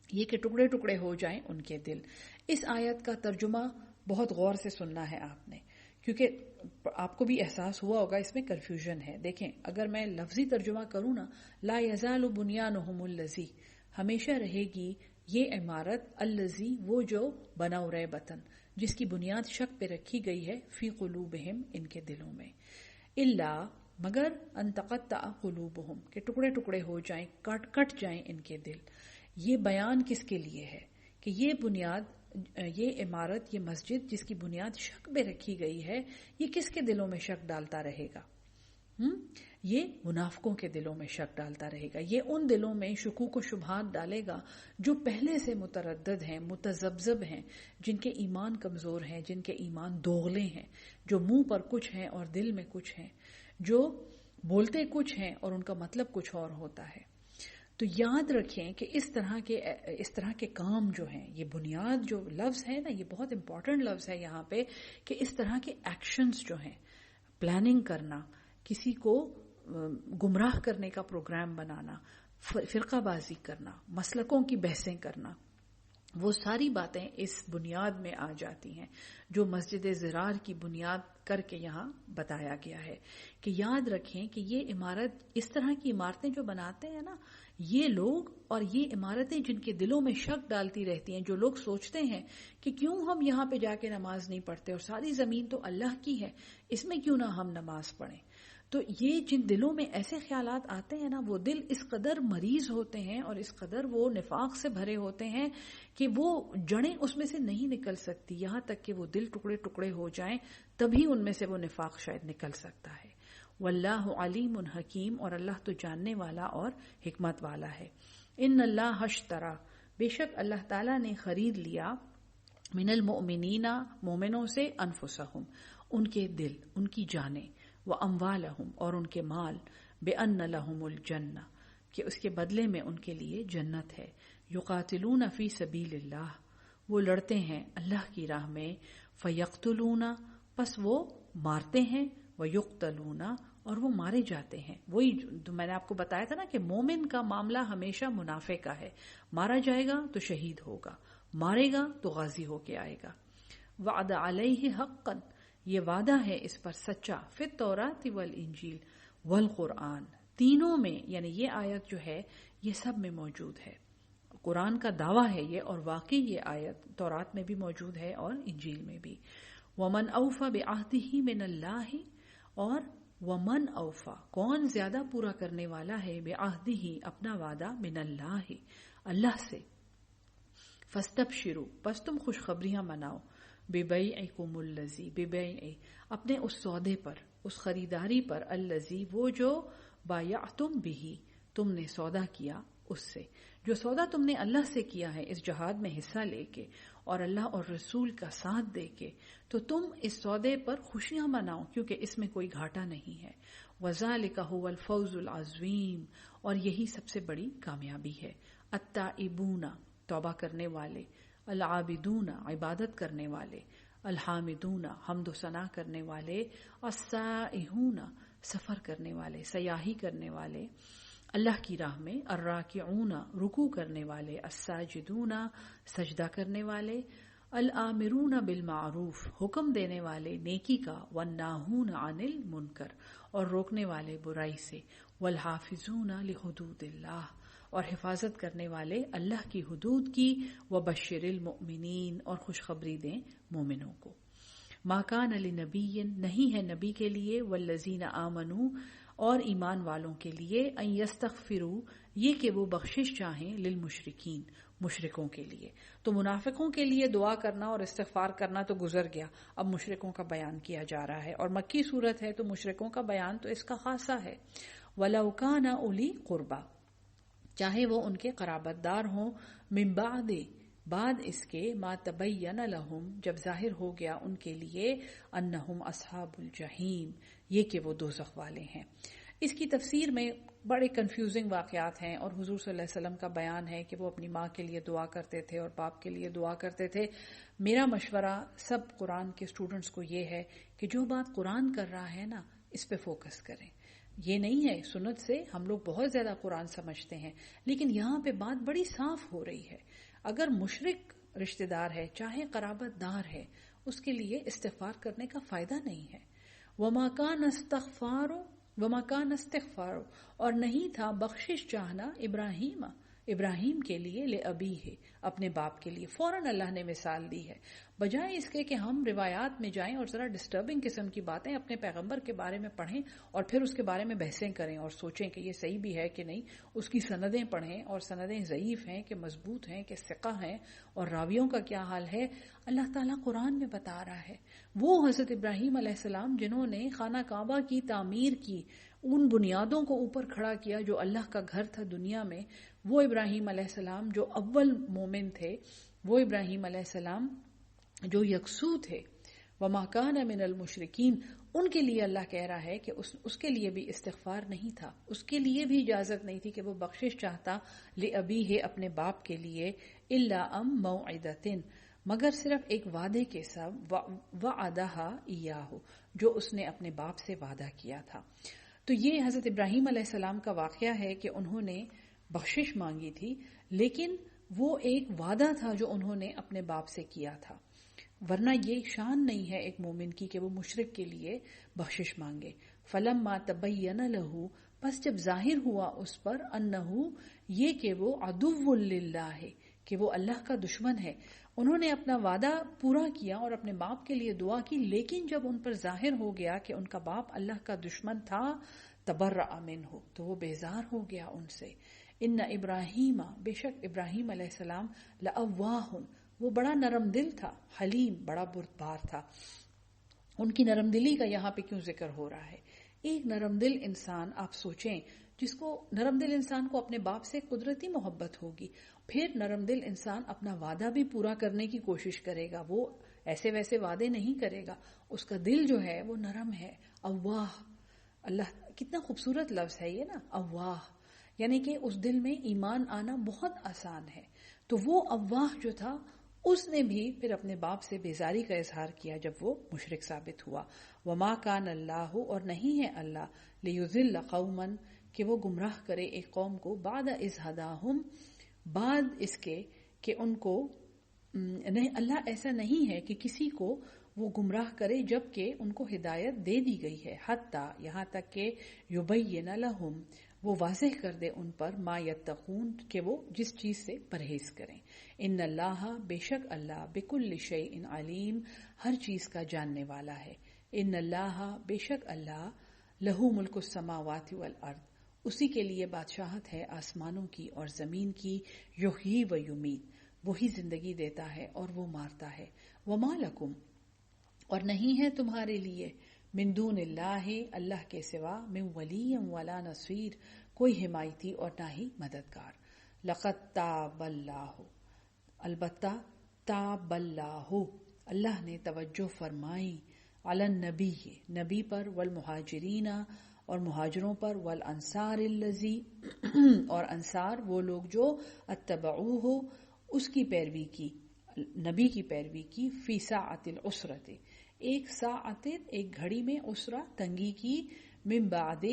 یہ کہ ٹکڑے ٹکڑے ہو جائیں ان کے دل. اس آیت کا ترجمہ بہت غور سے سننا ہے آپ نے، کیونکہ آپ کو بھی احساس ہوا ہوگا اس میں کنفیوژن ہے. دیکھیں اگر میں لفظی ترجمہ کروں نا، لا یزال بنیانہم الذی ہمیشہ رہے گی یہ عمارت، الذی وہ جو بناؤ ریبتن جس کی بنیاد شک پہ رکھی گئی ہے، فی قلوبہم ان کے دلوں میں. الا مگر ان تقطع قلوبہم کہ ٹکڑے ٹکڑے ہو جائیں، کٹ جائیں ان کے دل. یہ بیان کس کے لیے ہے کہ یہ بنیاد، یہ عمارت، یہ مسجد جس کی بنیاد شک پہ رکھی گئی ہے، یہ کس کے دلوں میں شک ڈالتا رہے گا؟ یہ منافقوں کے دلوں میں شک ڈالتا رہے گا. یہ ان دلوں میں شکوک و شبہات ڈالے گا جو پہلے سے متردد ہیں، متذبذب ہیں، جن کے ایمان کمزور ہیں، جن کے ایمان دوغلے ہیں، جو منہ پر کچھ ہیں اور دل میں کچھ ہیں، جو بولتے کچھ ہیں اور ان کا مطلب کچھ اور ہوتا ہے. تو یاد رکھیں کہ اس طرح کے کام جو ہیں، یہ بنیاد جو لفظ ہے نا، یہ بہت امپورٹنٹ لفظ ہے یہاں پہ، کہ اس طرح کے ایکشنز جو ہیں، پلاننگ کرنا، کسی کو گمراہ کرنے کا پروگرام بنانا، فرقہ بازی کرنا، مسلکوں کی بحثیں کرنا، وہ ساری باتیں اس بنیاد میں آ جاتی ہیں جو مسجد ضرار کی بنیاد کر کے یہاں بتایا گیا ہے. کہ یاد رکھیں کہ یہ عمارت، اس طرح کی عمارتیں جو بناتے ہیں نا، یہ لوگ اور یہ عمارتیں جن کے دلوں میں شک ڈالتی رہتی ہیں، جو لوگ سوچتے ہیں کہ کیوں ہم یہاں پہ جا کے نماز نہیں پڑھتے اور ساری زمین تو اللہ کی ہے، اس میں کیوں نہ ہم نماز پڑھیں. تو یہ جن دلوں میں ایسے خیالات آتے ہیں نا، وہ دل اس قدر مریض ہوتے ہیں اور اس قدر وہ نفاق سے بھرے ہوتے ہیں کہ وہ جڑیں اس میں سے نہیں نکل سکتی. یہاں تک کہ وہ دل ٹکڑے ٹکڑے ہو جائیں تبھی ان میں سے وہ نفاق شاید نکل سکتا ہے. واللہ علیم حکیم اور اللہ تو جاننے والا اور حکمت والا ہے. ان اللہ اشترا بے شک اللہ تعالیٰ نے خرید لیا من المؤمنین مومنوں سے انفسہم ان کے دل، ان کی جانیں، واموالہم اور ان کے مال، بان لہم الجنہ کہ اس کے بدلے میں ان کے لیے جنت ہے. یقاتلون فی سبیل اللہ وہ لڑتے ہیں اللہ کی راہ میں، فیقتلون پس وہ مارتے ہیں، ویقتلون اور وہ مارے جاتے ہیں. وہی میں نے آپ کو بتایا تھا نا کہ مومن کا معاملہ ہمیشہ منافع کا ہے، مارا جائے گا تو شہید ہوگا، مارے گا تو غازی ہو کے آئے گا. وعد علیہ حقا یہ وعدہ ہے اس پر سچا، فی التوراۃ والانجیل والقرآن تینوں میں، یعنی یہ آیت جو ہے یہ سب میں موجود ہے. قرآن کا دعویٰ ہے یہ، اور واقعی یہ آیت تورات میں بھی موجود ہے اور انجیل میں بھی. ومن اوفی بعہدہ من اللہ اور ومن اوفا کون زیادہ پورا کرنے والا ہے، بعہدہ اپنا وعدہ، من اللہ اللہ سے. فاستبشروا پس تم خوشخبریاں مناؤ، ببیعکم الذی ببیع اپنے اس سودے پر، اس خریداری پر، الذی وہ جو بایعتم بہ تم نے سودا کیا اس سے، جو سودا تم نے اللہ سے کیا ہے اس جہاد میں حصہ لے کے اور اللہ اور رسول کا ساتھ دے کے، تو تم اس سودے پر خوشیاں مناؤ کیونکہ اس میں کوئی گھاٹا نہیں ہے. وذالک هو الفوز العظیم اور یہی سب سے بڑی کامیابی ہے. التائبون توبہ کرنے والے، العابدون عبادت کرنے والے، الحامدون حمد و ثنا کرنے والے، السائحون سفر کرنے والے، سیاحی کرنے والے اللہ کی راہ میں، الراکعون رکوع کرنے والے، الساجدون سجدہ کرنے والے، الآمرون بالمعروف، حکم دینے والے نیکی کا، والناہون عن المنکر، اور روکنے والے برائی سے، والحافظون لحدود اللہ، اور حفاظت کرنے والے اللہ کی حدود کی، وبشر المؤمنین، اور خوشخبری دیں مومنوں کو۔ ما کان لنبی، نہیں ہے نبی کے لیے، والذین آمنوا، اور ایمان والوں کے لیے، ان یستغفروا، یہ کہ وہ بخشش چاہیں، للمشرکین، مشرکوں کے لیے۔ تو منافقوں کے لیے دعا کرنا اور استغفار کرنا تو گزر گیا، اب مشرکوں کا بیان کیا جا رہا ہے، اور مکی صورت ہے تو مشرکوں کا بیان تو اس کا خاصہ ہے۔ وَلَوْ كَانَ أُولِي قُرْبَى، چاہے وہ ان کے قرابت دار ہوں، من بعد اس کے، ما تبین لہم، جب ظاہر ہو گیا ان کے لیے، انہم اصحاب الجحیم، یہ کہ وہ دوزخ والے ہیں۔ اس کی تفسیر میں بڑے کنفیوزنگ واقعات ہیں، اور حضور صلی اللہ علیہ وسلم کا بیان ہے کہ وہ اپنی ماں کے لیے دعا کرتے تھے اور باپ کے لیے دعا کرتے تھے۔ میرا مشورہ سب قرآن کے اسٹوڈنٹس کو یہ ہے کہ جو بات قرآن کر رہا ہے نا، اس پہ فوکس کریں۔ یہ نہیں ہے سنت سے ہم لوگ بہت زیادہ قرآن سمجھتے ہیں، لیکن یہاں پہ بات بڑی صاف ہو رہی ہے۔ اگر مشرک رشتہ دار ہے، چاہے قرابت دار ہے، اس کے لیے استغفار کرنے کا فائدہ نہیں ہے۔ وَمَا كَانَ اسْتِغْفَارُ، اور نہیں تھا بخشش چاہنا ابراہیم کے لیے، لأبیہ، اپنے باپ کے لیے۔ فوراً اللہ نے مثال دی ہے، بجائے اس کے کہ ہم روایات میں جائیں اور ذرا ڈسٹربنگ قسم کی باتیں اپنے پیغمبر کے بارے میں پڑھیں اور پھر اس کے بارے میں بحثیں کریں اور سوچیں کہ یہ صحیح بھی ہے کہ نہیں، اس کی سندیں پڑھیں اور سندیں ضعیف ہیں کہ مضبوط ہیں کہ ثقہ ہیں اور راویوں کا کیا حال ہے۔ اللہ تعالیٰ قرآن میں بتا رہا ہے، وہ حضرت ابراہیم علیہ السلام جنہوں نے خانہ کعبہ کی تعمیر کی، ان بنیادوں کو اوپر کھڑا کیا جو اللہ کا گھر تھا دنیا میں، وہ ابراہیم علیہ السلام جو اول مومن تھے، وہ ابراہیم علیہ السلام جو یکسو تھے، وما کان من المشرکین، ان کے لیے اللہ کہہ رہا ہے کہ اس کے لیے بھی استغفار نہیں تھا، اس کے لیے بھی اجازت نہیں تھی کہ وہ بخشش چاہتا، لأبیہ، اپنے باپ کے لیے، الا ام موعدۃ، مگر صرف ایک وعدے کے ساتھ، وعدہا ایاہ، جو اس نے اپنے باپ سے وعدہ کیا تھا۔ تو یہ حضرت ابراہیم علیہ السلام کا واقعہ ہے کہ انہوں نے بخشش مانگی تھی، لیکن وہ ایک وعدہ تھا جو انہوں نے اپنے باپ سے کیا تھا، ورنہ یہ شان نہیں ہے ایک مومن کی کہ وہ مشرک کے لیے بخشش مانگے۔ فلما تبین لہ، پس جب ظاہر ہوا اس پر، انہو، یہ کہ وہ عدو للہ، کہ وہ اللہ کا دشمن ہے، انہوں نے اپنا وعدہ پورا کیا اور اپنے باپ کے لیے دعا کی، لیکن جب ان پر ظاہر ہو گیا کہ ان کا باپ اللہ کا دشمن تھا، تبرأ منہ، تو وہ بیزار ہو گیا ان سے۔ ان ابراہیم، بے شک ابراہیم علیہ السلام، لأواہ، وہ بڑا نرم دل تھا، حلیم، بڑا بردبار تھا۔ ان کی نرم دلی کا یہاں پہ کیوں ذکر ہو رہا ہے؟ ایک نرم دل انسان، آپ سوچیں، جس کو نرم دل انسان کو اپنے باپ سے قدرتی محبت ہوگی، پھر نرم دل انسان اپنا وعدہ بھی پورا کرنے کی کوشش کرے گا، وہ ایسے ویسے وعدے نہیں کرے گا، اس کا دل جو ہے وہ نرم ہے۔ اواہ، اللہ، کتنا خوبصورت لفظ ہے یہ نا، اواہ، یعنی کہ اس دل میں ایمان آنا بہت آسان ہے۔ تو وہ اواہ جو تھا، اس نے بھی پھر اپنے باپ سے بیزاری کا اظہار کیا جب وہ مشرک ثابت ہوا۔ وما کان اللہ، اور نہیں ہے اللہ، لیضل قوما، کہ وہ گمراہ کرے ایک قوم کو، بعد اذ ہداہم، بعد اس کے کہ ان کو، نہیں، اللہ ایسا نہیں ہے کہ کسی کو وہ گمراہ کرے جبکہ ان کو ہدایت دے دی گئی ہے، حتیٰ، یہاں تک کہ یبین لہم، وہ واضح کر دے ان پر، ما یتقون، کہ وہ جس چیز سے پرہیز کریں۔ ان اللہ، بے شک اللہ، بکل شیء علیم، ہر چیز کا جاننے والا ہے۔ ان اللہ، بے شک اللہ، لہو ملک السماوات والارض، اسی کے لیے بادشاہت ہے آسمانوں کی اور زمین کی، یحیی و یمیت، وہی زندگی دیتا ہے اور وہ مارتا ہے۔ وما لکم، اور نہیں ہے تمہارے لیے، من دون اللہ، اللہ کے سوا، من ولی ولا نصیر، کوئی حمایتی اور نہ ہی مددگار۔ لقد تاب اللہ، البتہ تاب اللہ، اللہ نے توجہ فرمائی، علی النبی، نبی پر، والمہاجرین، اور مہاجروں پر، والانصار الذی، اور انصار وہ لوگ جو، اتبعوہ، اس کی پیروی کی، نبی کی پیروی کی، فی ساعۃ العسرۃ، ایک ساعت، ایک گھڑی میں، اسرہ، تنگی کی، من بعد،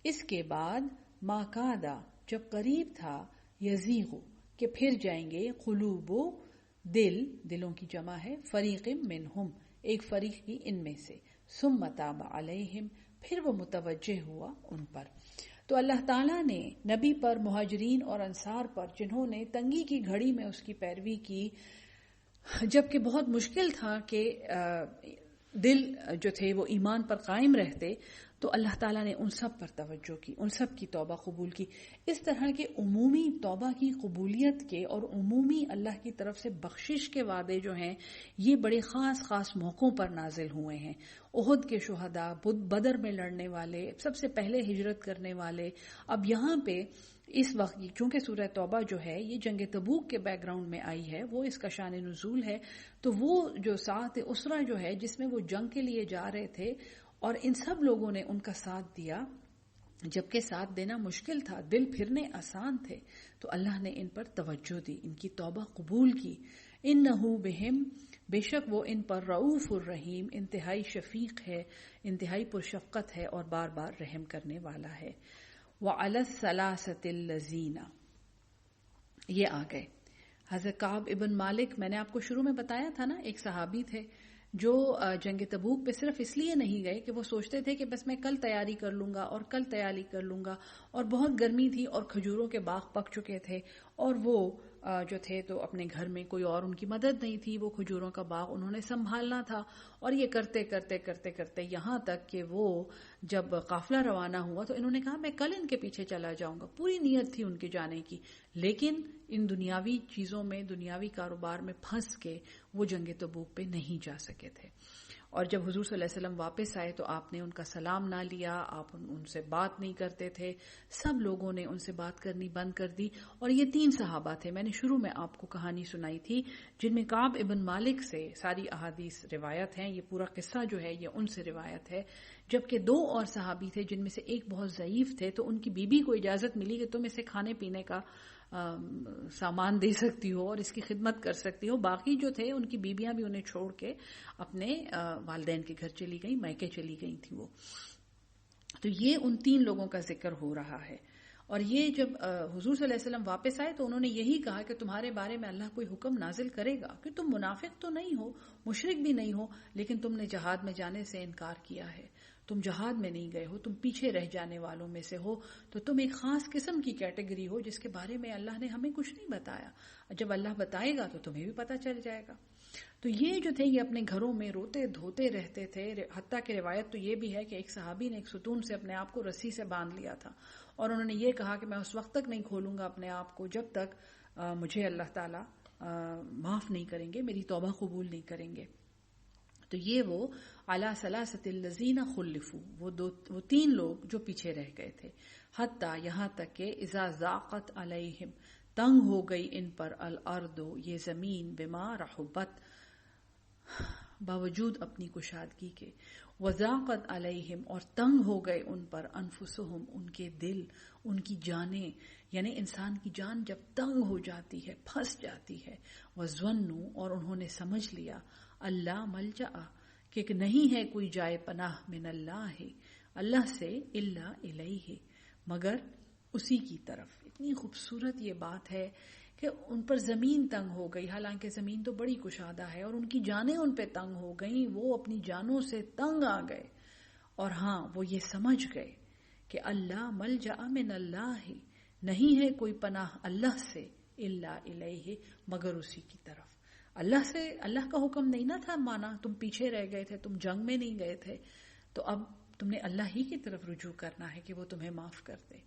اس کے بعد، ما کادا، جب قریب تھا، یزیغ، کہ پھر جائیں گے، قلوب، دلوں کی جمع ہے، فریق منہم، ایک فریق کی ان میں سے، ثم تاب علیہم، پھر وہ متوجہ ہوا ان پر۔ تو اللہ تعالیٰ نے نبی پر، مہاجرین اور انصار پر، جنہوں نے تنگی کی گھڑی میں اس کی پیروی کی، جبکہ بہت مشکل تھا کہ دل جو تھے وہ ایمان پر قائم رہتے، تو اللہ تعالیٰ نے ان سب پر توجہ کی، ان سب کی توبہ قبول کی۔ اس طرح کے عمومی توبہ کی قبولیت کے اور عمومی اللہ کی طرف سے بخشش کے وعدے جو ہیں، یہ بڑے خاص خاص موقعوں پر نازل ہوئے ہیں۔ احد کے شہداء، بدر میں لڑنے والے، سب سے پہلے ہجرت کرنے والے۔ اب یہاں پہ اس وقت چونکہ سورہ توبہ جو ہے یہ جنگ تبوک کے بیک گراؤنڈ میں آئی ہے، وہ اس کا شان نزول ہے، تو وہ جو ساتھ اسرہ جو ہے جس میں وہ جنگ کے لیے جا رہے تھے، اور ان سب لوگوں نے ان کا ساتھ دیا، جبکہ ساتھ دینا مشکل تھا، دل پھرنے آسان تھے، تو اللہ نے ان پر توجہ دی، ان کی توبہ قبول کی۔ انہو بہم، بے شک وہ ان پر رؤوف الرحیم، انتہائی شفیق ہے، انتہائی پرشفقت ہے اور بار بار رحم کرنے والا ہے۔ وعلی الثلاثۃ الذین، یہ آ گئے حضرت کعب ابن مالک، میں نے آپ کو شروع میں بتایا تھا نا، ایک صحابی تھے جو جنگ تبوک پہ صرف اس لیے نہیں گئے کہ وہ سوچتے تھے کہ بس میں کل تیاری کر لوں گا اور کل تیاری کر لوں گا، اور بہت گرمی تھی اور کھجوروں کے باغ پک چکے تھے، اور وہ جو تھے تو اپنے گھر میں کوئی اور ان کی مدد نہیں تھی، وہ کھجوروں کا باغ انہوں نے سنبھالنا تھا، اور یہ کرتے کرتے کرتے کرتے یہاں تک کہ وہ جب قافلہ روانہ ہوا تو انہوں نے کہا میں کل ان کے پیچھے چلا جاؤں گا، پوری نیت تھی ان کے جانے کی، لیکن ان دنیاوی چیزوں میں، دنیاوی کاروبار میں پھنس کے وہ جنگ تبوک پہ نہیں جا سکے تھے۔ اور جب حضور صلی اللہ علیہ وسلم واپس آئے تو آپ نے ان کا سلام نہ لیا، آپ ان سے بات نہیں کرتے تھے، سب لوگوں نے ان سے بات کرنی بند کر دی۔ اور یہ 3 صحابہ تھے، میں نے شروع میں آپ کو کہانی سنائی تھی، جن میں کعب ابن مالک سے ساری احادیث روایت ہیں، یہ پورا قصہ جو ہے یہ ان سے روایت ہے، جبکہ 2 اور صحابی تھے جن میں سے ایک بہت ضعیف تھے، تو ان کی بیوی کو اجازت ملی کہ تم اسے کھانے پینے کا سامان دے سکتی ہو اور اس کی خدمت کر سکتی ہو۔ باقی جو تھے ان کی بیویاں بھی انہیں چھوڑ کے اپنے والدین کے گھر چلی گئیں، میکے چلی گئی تھی وہ۔ تو یہ ان 3 لوگوں کا ذکر ہو رہا ہے۔ اور یہ جب حضور صلی اللہ علیہ وسلم واپس آئے تو انہوں نے یہی کہا کہ تمہارے بارے میں اللہ کوئی حکم نازل کرے گا کہ تم منافق تو نہیں ہو، مشرک بھی نہیں ہو، لیکن تم نے جہاد میں جانے سے انکار کیا ہے، تم جہاد میں نہیں گئے ہو، تم پیچھے رہ جانے والوں میں سے ہو، تو تم ایک خاص قسم کی کیٹیگری ہو جس کے بارے میں اللہ نے ہمیں کچھ نہیں بتایا، جب اللہ بتائے گا تو تمہیں بھی پتہ چل جائے گا۔ تو یہ جو تھے یہ اپنے گھروں میں روتے دھوتے رہتے تھے، حتیٰ کہ روایت تو یہ بھی ہے کہ ایک صحابی نے ایک ستون سے اپنے آپ کو رسی سے باندھ لیا تھا، اور انہوں نے یہ کہا کہ میں اس وقت تک نہیں کھولوں گا اپنے آپ کو جب تک مجھے اللہ تعالیٰ معاف نہیں کریں گے، میری توبہ قبول نہیں کریں گے۔ تو یہ وہ علی ثلاثۃ الذین خلفوا، وہ 3 لوگ جو پیچھے رہ گئے تھے، حتیٰ یہاں تک کہ اذا ضاقت علیہم، تنگ ہو گئی ان پر، الارض، یہ زمین، بما رحبت، باوجود اپنی کشادگی کے، وضاقت علیہم، اور تنگ ہو گئے ان پر، انفسہم، ان کے دل، ان کی جانیں، یعنی انسان کی جان جب تنگ ہو جاتی ہے، پھنس جاتی ہے، وظنوا، اور انہوں نے سمجھ لیا، اللہ ملجا، کہ نہیں ہے کوئی جائے پناہ، من اللہ سے، الا الیہ، مگر اسی کی طرف۔ اتنی خوبصورت یہ بات ہے کہ ان پر زمین تنگ ہو گئی، حالانکہ زمین تو بڑی کشادہ ہے، اور ان کی جانیں ان پہ تنگ ہو گئیں، وہ اپنی جانوں سے تنگ آ گئے، اور ہاں وہ یہ سمجھ گئے کہ اللہ ملجا من اللہ، نہیں ہے کوئی پناہ اللہ سے، الا الیہ، مگر اسی کی طرف۔ اللہ سے، اللہ کا حکم نہیں نہ تھا مانا، تم پیچھے رہ گئے تھے، تم جنگ میں نہیں گئے تھے، تو اب تم نے اللہ ہی کی طرف رجوع کرنا ہے کہ وہ تمہیں معاف کر دے۔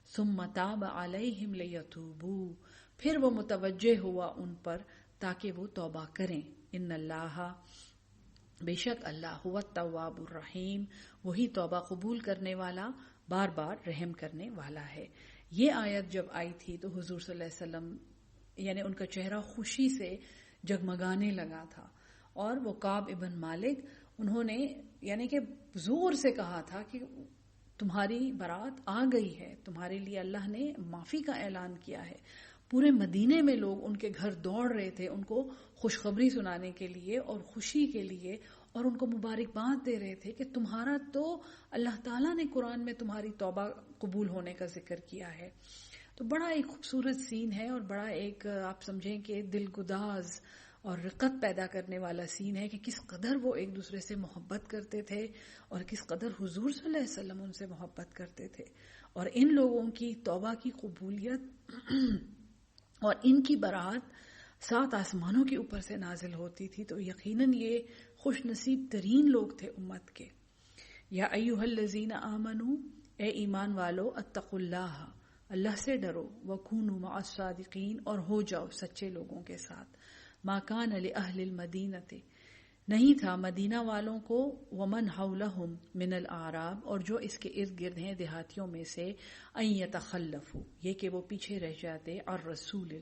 ثم تاب علیہم لیتوبوا، پھر وہ متوجہ ہوا ان پر تاکہ وہ توبہ کریں۔ ان اللہ، بے شک اللہ، هو التواب الرحیم، وہی توبہ قبول کرنے والا، بار بار رحم کرنے والا ہے۔ یہ آیت جب آئی تھی تو حضور صلی اللہ علیہ وسلم، یعنی ان کا چہرہ خوشی سے جگمگانے لگا تھا، اور وہ کعب ابن مالک، انہوں نے یعنی کہ زور سے کہا تھا کہ تمہاری برات آ گئی ہے، تمہارے لیے اللہ نے معافی کا اعلان کیا ہے۔ پورے مدینے میں لوگ ان کے گھر دوڑ رہے تھے ان کو خوشخبری سنانے کے لیے اور خوشی کے لیے، اور ان کو مبارکباد دے رہے تھے کہ تمہارا تو اللہ تعالیٰ نے قرآن میں تمہاری توبہ قبول ہونے کا ذکر کیا ہے۔ تو بڑا ایک خوبصورت سین ہے، اور بڑا ایک آپ سمجھیں کہ دل گداز اور رقت پیدا کرنے والا سین ہے کہ کس قدر وہ ایک دوسرے سے محبت کرتے تھے اور کس قدر حضور صلی اللہ علیہ وسلم ان سے محبت کرتے تھے. اور ان لوگوں کی توبہ کی قبولیت اور ان کی برات 7 آسمانوں کے اوپر سے نازل ہوتی تھی. تو یقیناً یہ خوش نصیب ترین لوگ تھے امت کے. یا ایھا الذین آمنو، اے ایمان والو، اتقوا اللہ، اللہ سے ڈرو، وکونوا مع الصادقین، اور ہو جاؤ سچے لوگوں کے ساتھ. ما کان لأہل المدینۃ، نہیں تھا مدینہ والوں کو، ومن حولہم من الاعراب، اور جو اس کے ارد گرد ہیں دیہاتیوں میں سے، ان یتخلفوا، یہ کہ وہ پیچھے رہ جاتے، عن رسول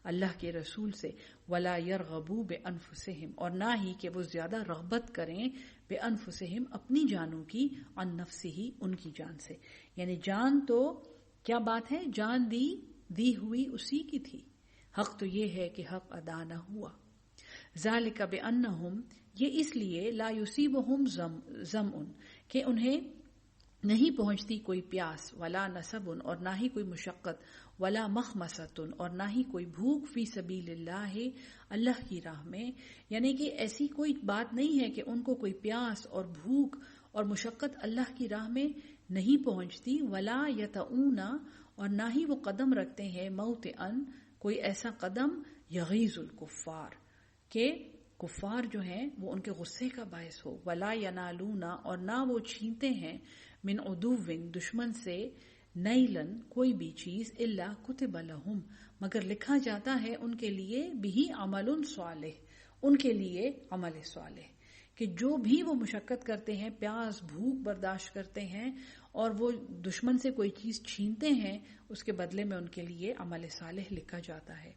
اللہ کے رسول سے، ولا یرغبوا بانفسہم، اور نہ ہی کہ وہ زیادہ رغبت کریں، بانفسہم، اپنی جانوں کی، عن نفسہ، ان کی جان سے. یعنی جان تو کیا بات ہے، جان دی ہوئی اسی کی تھی. حق تو یہ ہے کہ حق ادا نہ ہوا. ذالک بانہم، یہ اس لیے، لا یصیبہم ظمأ، کہ انہیں نہیں پہنچتی کوئی پیاس، ولا نصب، اور نہ ہی کوئی مشقت، ولا مخمصۃ، اور نہ ہی کوئی بھوک، فی سبیل اللہ، اللہ کی راہ میں. یعنی کہ ایسی کوئی بات نہیں ہے کہ ان کو کوئی پیاس اور بھوک اور مشقت اللہ کی راہ میں نہیں پہنچتی. ولا یطؤون، اور نہ ہی وہ قدم رکھتے ہیں، موطئن، کوئی ایسا قدم، یغیظ الکفار، کہ کفار جو ہیں وہ ان کے غصے کا باعث ہو. ولا ینالون، اور نہ وہ چھینتے ہیں، من عدو، دشمن سے، نیلن، کوئی بھی چیز، الا کتب لہم، مگر لکھا جاتا ہے ان کے لیے، بہی عمل صالح، ان کے لیے عمل صالح، کہ جو بھی وہ مشقت کرتے ہیں، پیاس بھوک برداشت کرتے ہیں، اور وہ دشمن سے کوئی چیز چھینتے ہیں، اس کے بدلے میں ان کے لیے عمل صالح لکھا جاتا ہے.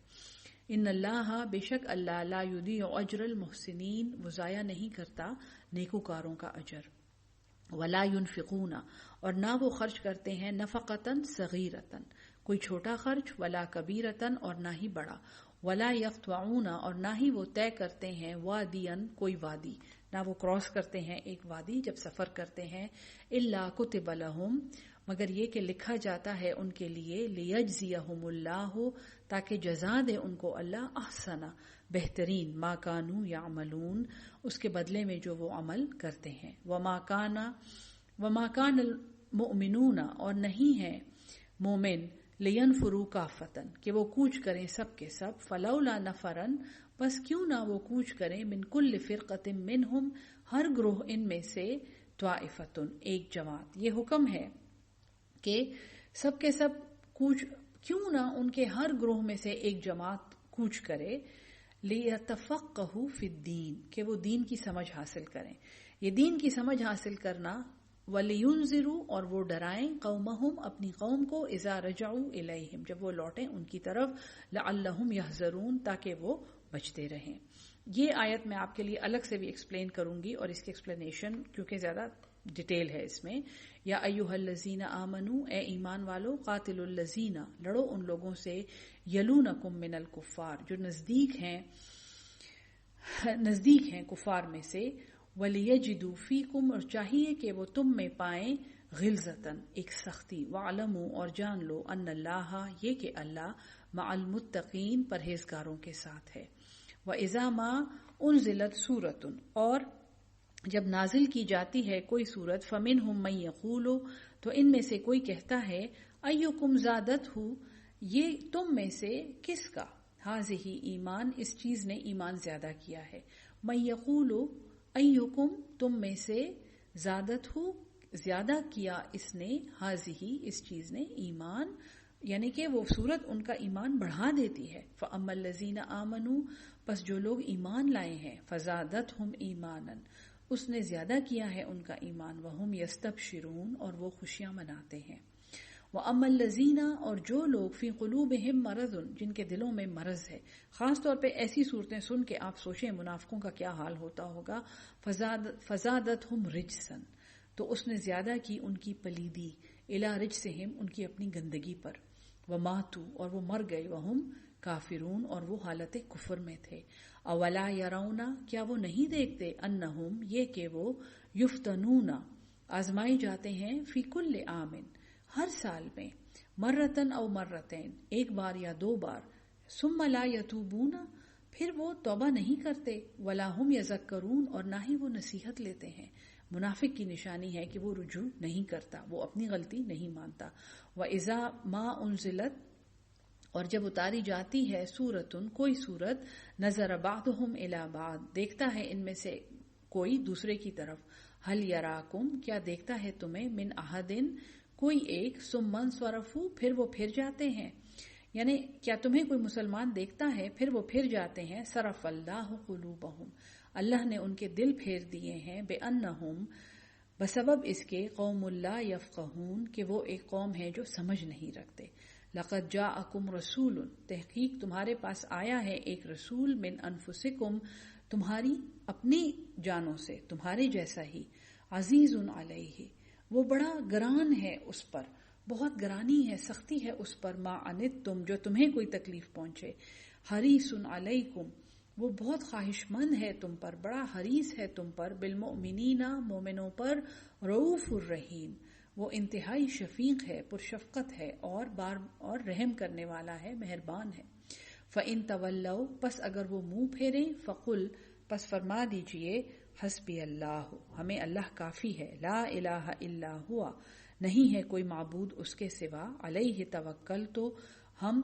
ان اللہ، بے شک اللہ، لا یضیع اجر المحسنین، وہ ضائع نہیں کرتا نیکوکاروں کا اجر. ولا ينفقون، اور نہ وہ خرچ کرتے ہیں، نفقتن صغیرتن، کوئی چھوٹا خرچ، ولا کبیرتن، اور نہ ہی بڑا. ولا یقطعون، اور نہ ہی وہ طے کرتے ہیں، وادین، کوئی وادی، نہ وہ کراس کرتے ہیں ایک وادی جب سفر کرتے ہیں، الا کتب لہم، مگر یہ کہ لکھا جاتا ہے ان کے لیے، لیجزیہم اللہ، تاکہ جزا دے ان کو اللہ، احسن، بہترین، ما کانوا یعملون، اس کے بدلے میں جو وہ عمل کرتے ہیں. وما کان المؤمنون، اور نہیں ہے مومن، لینفروا کافۃ، کہ وہ کوچ کریں سب کے سب، فلولا نفرن، بس کیوں نہ وہ کوچ کریں، من کل فرقۃ منہم، ہر گروہ ان میں سے، طائفۃ، ایک جماعت. یہ حکم ہے کہ سب کے سب کوچ، کیوں نہ ان کے ہر گروہ میں سے ایک جماعت کوچ کرے، لیتفقہوا فی الدین، کہ وہ دین کی سمجھ حاصل کریں. یہ دین کی سمجھ حاصل کرنا، وَلِيُنذِرُوا، اور وہ ڈرائیں، قومہم، اپنی قوم کو، اذا رجعوا الیہم، جب وہ لوٹیں ان کی طرف، لعلہم یحذرون، تاکہ وہ بچتے رہیں. یہ آیت میں آپ کے لیے الگ سے بھی ایکسپلین کروں گی، اور اس کی ایکسپلینیشن کیونکہ زیادہ ڈیٹیل ہے اس میں. یا ایھا الذین آمنو، اے ایمان والو، قاتلوا الذین، لڑو ان لوگوں سے، یلونکم من الکفار، جو نزدیک ہیں کفار میں سے، وَلِيَجِدُوا فِيكُمْ، اور چاہیے کہ وہ تم میں پائیں، غلظتاً، ایک سختی، وَعْلَمُوا، اور جان لو، ان اللہ، یہ کہ اللہ، مع المتقین، پرہیزگاروں کے ساتھ ہے. وَإِذَا مَا أُنزِلَتْ سُورَةٌ، اور جب نازل کی جاتی ہے کوئی سورت، فَمِنْهُمْ مَن يَقُولُ، تو ان میں سے کوئی کہتا ہے، أَيُّكُمْ زَادَتْهُ، یہ تم میں سے کس کا، هذه ایمان، اس چیز نے ایمان زیادہ کیا ہے. مَن يَقُولُ أَيُّكُمْ، تم میں سے، زَادَتْهُ، زیادہ کیا اس نے، هذه، اس چیز نے، ایمان، یعنی کہ وہ سورت ان کا ایمان بڑھا دیتی ہے. فَأَمَّا الَّذِينَ آمَنُوا، پس جو لوگ ایمان لائے ہیں، فَزَادَتْهُمْ إِيمَانًا، اس نے زیادہ کیا ہے ان کا ایمان، وَهُمْ يَسْتَبْشِرُونَ، اور وہ خوشیاں مناتے ہیں. وَأَمَّا الَّذِينَ، اور جو لوگ، فِي قُلُوبِهِمْ مَرَضٌ، جن کے دلوں میں مرض ہے. خاص طور پہ ایسی صورتیں سن کے آپ سوچیں منافقوں کا کیا حال ہوتا ہوگا. فَزَادَتْهُمْ رِجْسًا، تو اس نے زیادہ کی ان کی پلیدی، اِلیٰ رِجْسِهِمْ، ان کی اپنی گندگی پر. وَمَاتُوا، اور وہ مر گئے، وَهُمْ کافرون، اور وہ حالت کفر میں تھے. اولا یرون، کیا وہ نہیں دیکھتے، انہم، یہ کہ وہ، یفتنون، آزمائے جاتے ہیں، فی کل عام، ہر سال میں، مرتن او مرتین، ایک بار یا 2 بار، ثم لا یتوبون، پھر وہ توبہ نہیں کرتے، ولا ہم یذکرون، اور نہ ہی وہ نصیحت لیتے ہیں۔ منافق کی نشانی ہے کہ وہ رجوع نہیں کرتا، وہ اپنی غلطی نہیں مانتا۔ وَإِذَا مَا أُنزِلَتْ، اور جب اتاری جاتی ہے سورتن، کوئی سورت، نظر بعضهم الی بعض، دیکھتا ہے ان میں سے کوئی دوسرے کی طرف، هل یراکم، کیا دیکھتا ہے تمہیں، من احد، کوئی ایک، ثم انصرفوا، پھر وہ پھر جاتے ہیں، یعنی کیا تمہیں کوئی مسلمان دیکھتا ہے پھر وہ پھر جاتے ہیں، صرف اللہ قلوبہم، اللہ نے ان کے دل پھیر دیے ہیں، بأنہم، بسبب اس کے، قوم لا یفقہون، کہ وہ ایک قوم ہے جو سمجھ نہیں رکھتے۔ لقد جاءکم رسول، تحقیق تمہارے پاس آیا ہے ایک رسول، من انفسکم، تمہاری اپنی جانوں سے، تمہارے جیسا ہی، عزیز علیہ، وہ بڑا گران ہے اس پر، بہت گرانی ہے، سختی ہے اس پر، ما عنتم، جو تمہیں کوئی تکلیف پہنچے، حریص علیکم، وہ بہت خواہش مند ہے تم پر، بڑا حریص ہے تم پر، بالمؤمنین، مومنوں پر، رؤوف الرحیم، وہ انتہائی شفیق ہے، پرشفقت ہے، اور رحم کرنے والا ہے، مہربان ہے۔ فَإِن تَوَلَّوْا، پس اگر وہ منہ پھیریں، فَقُلْ، پس فرما دیجئے، حسبی اللہ، ہمیں اللہ کافی ہے، لا الہ الا ہوا، نہیں ہے کوئی معبود اس کے سوا، علیہ توکل، تو ہم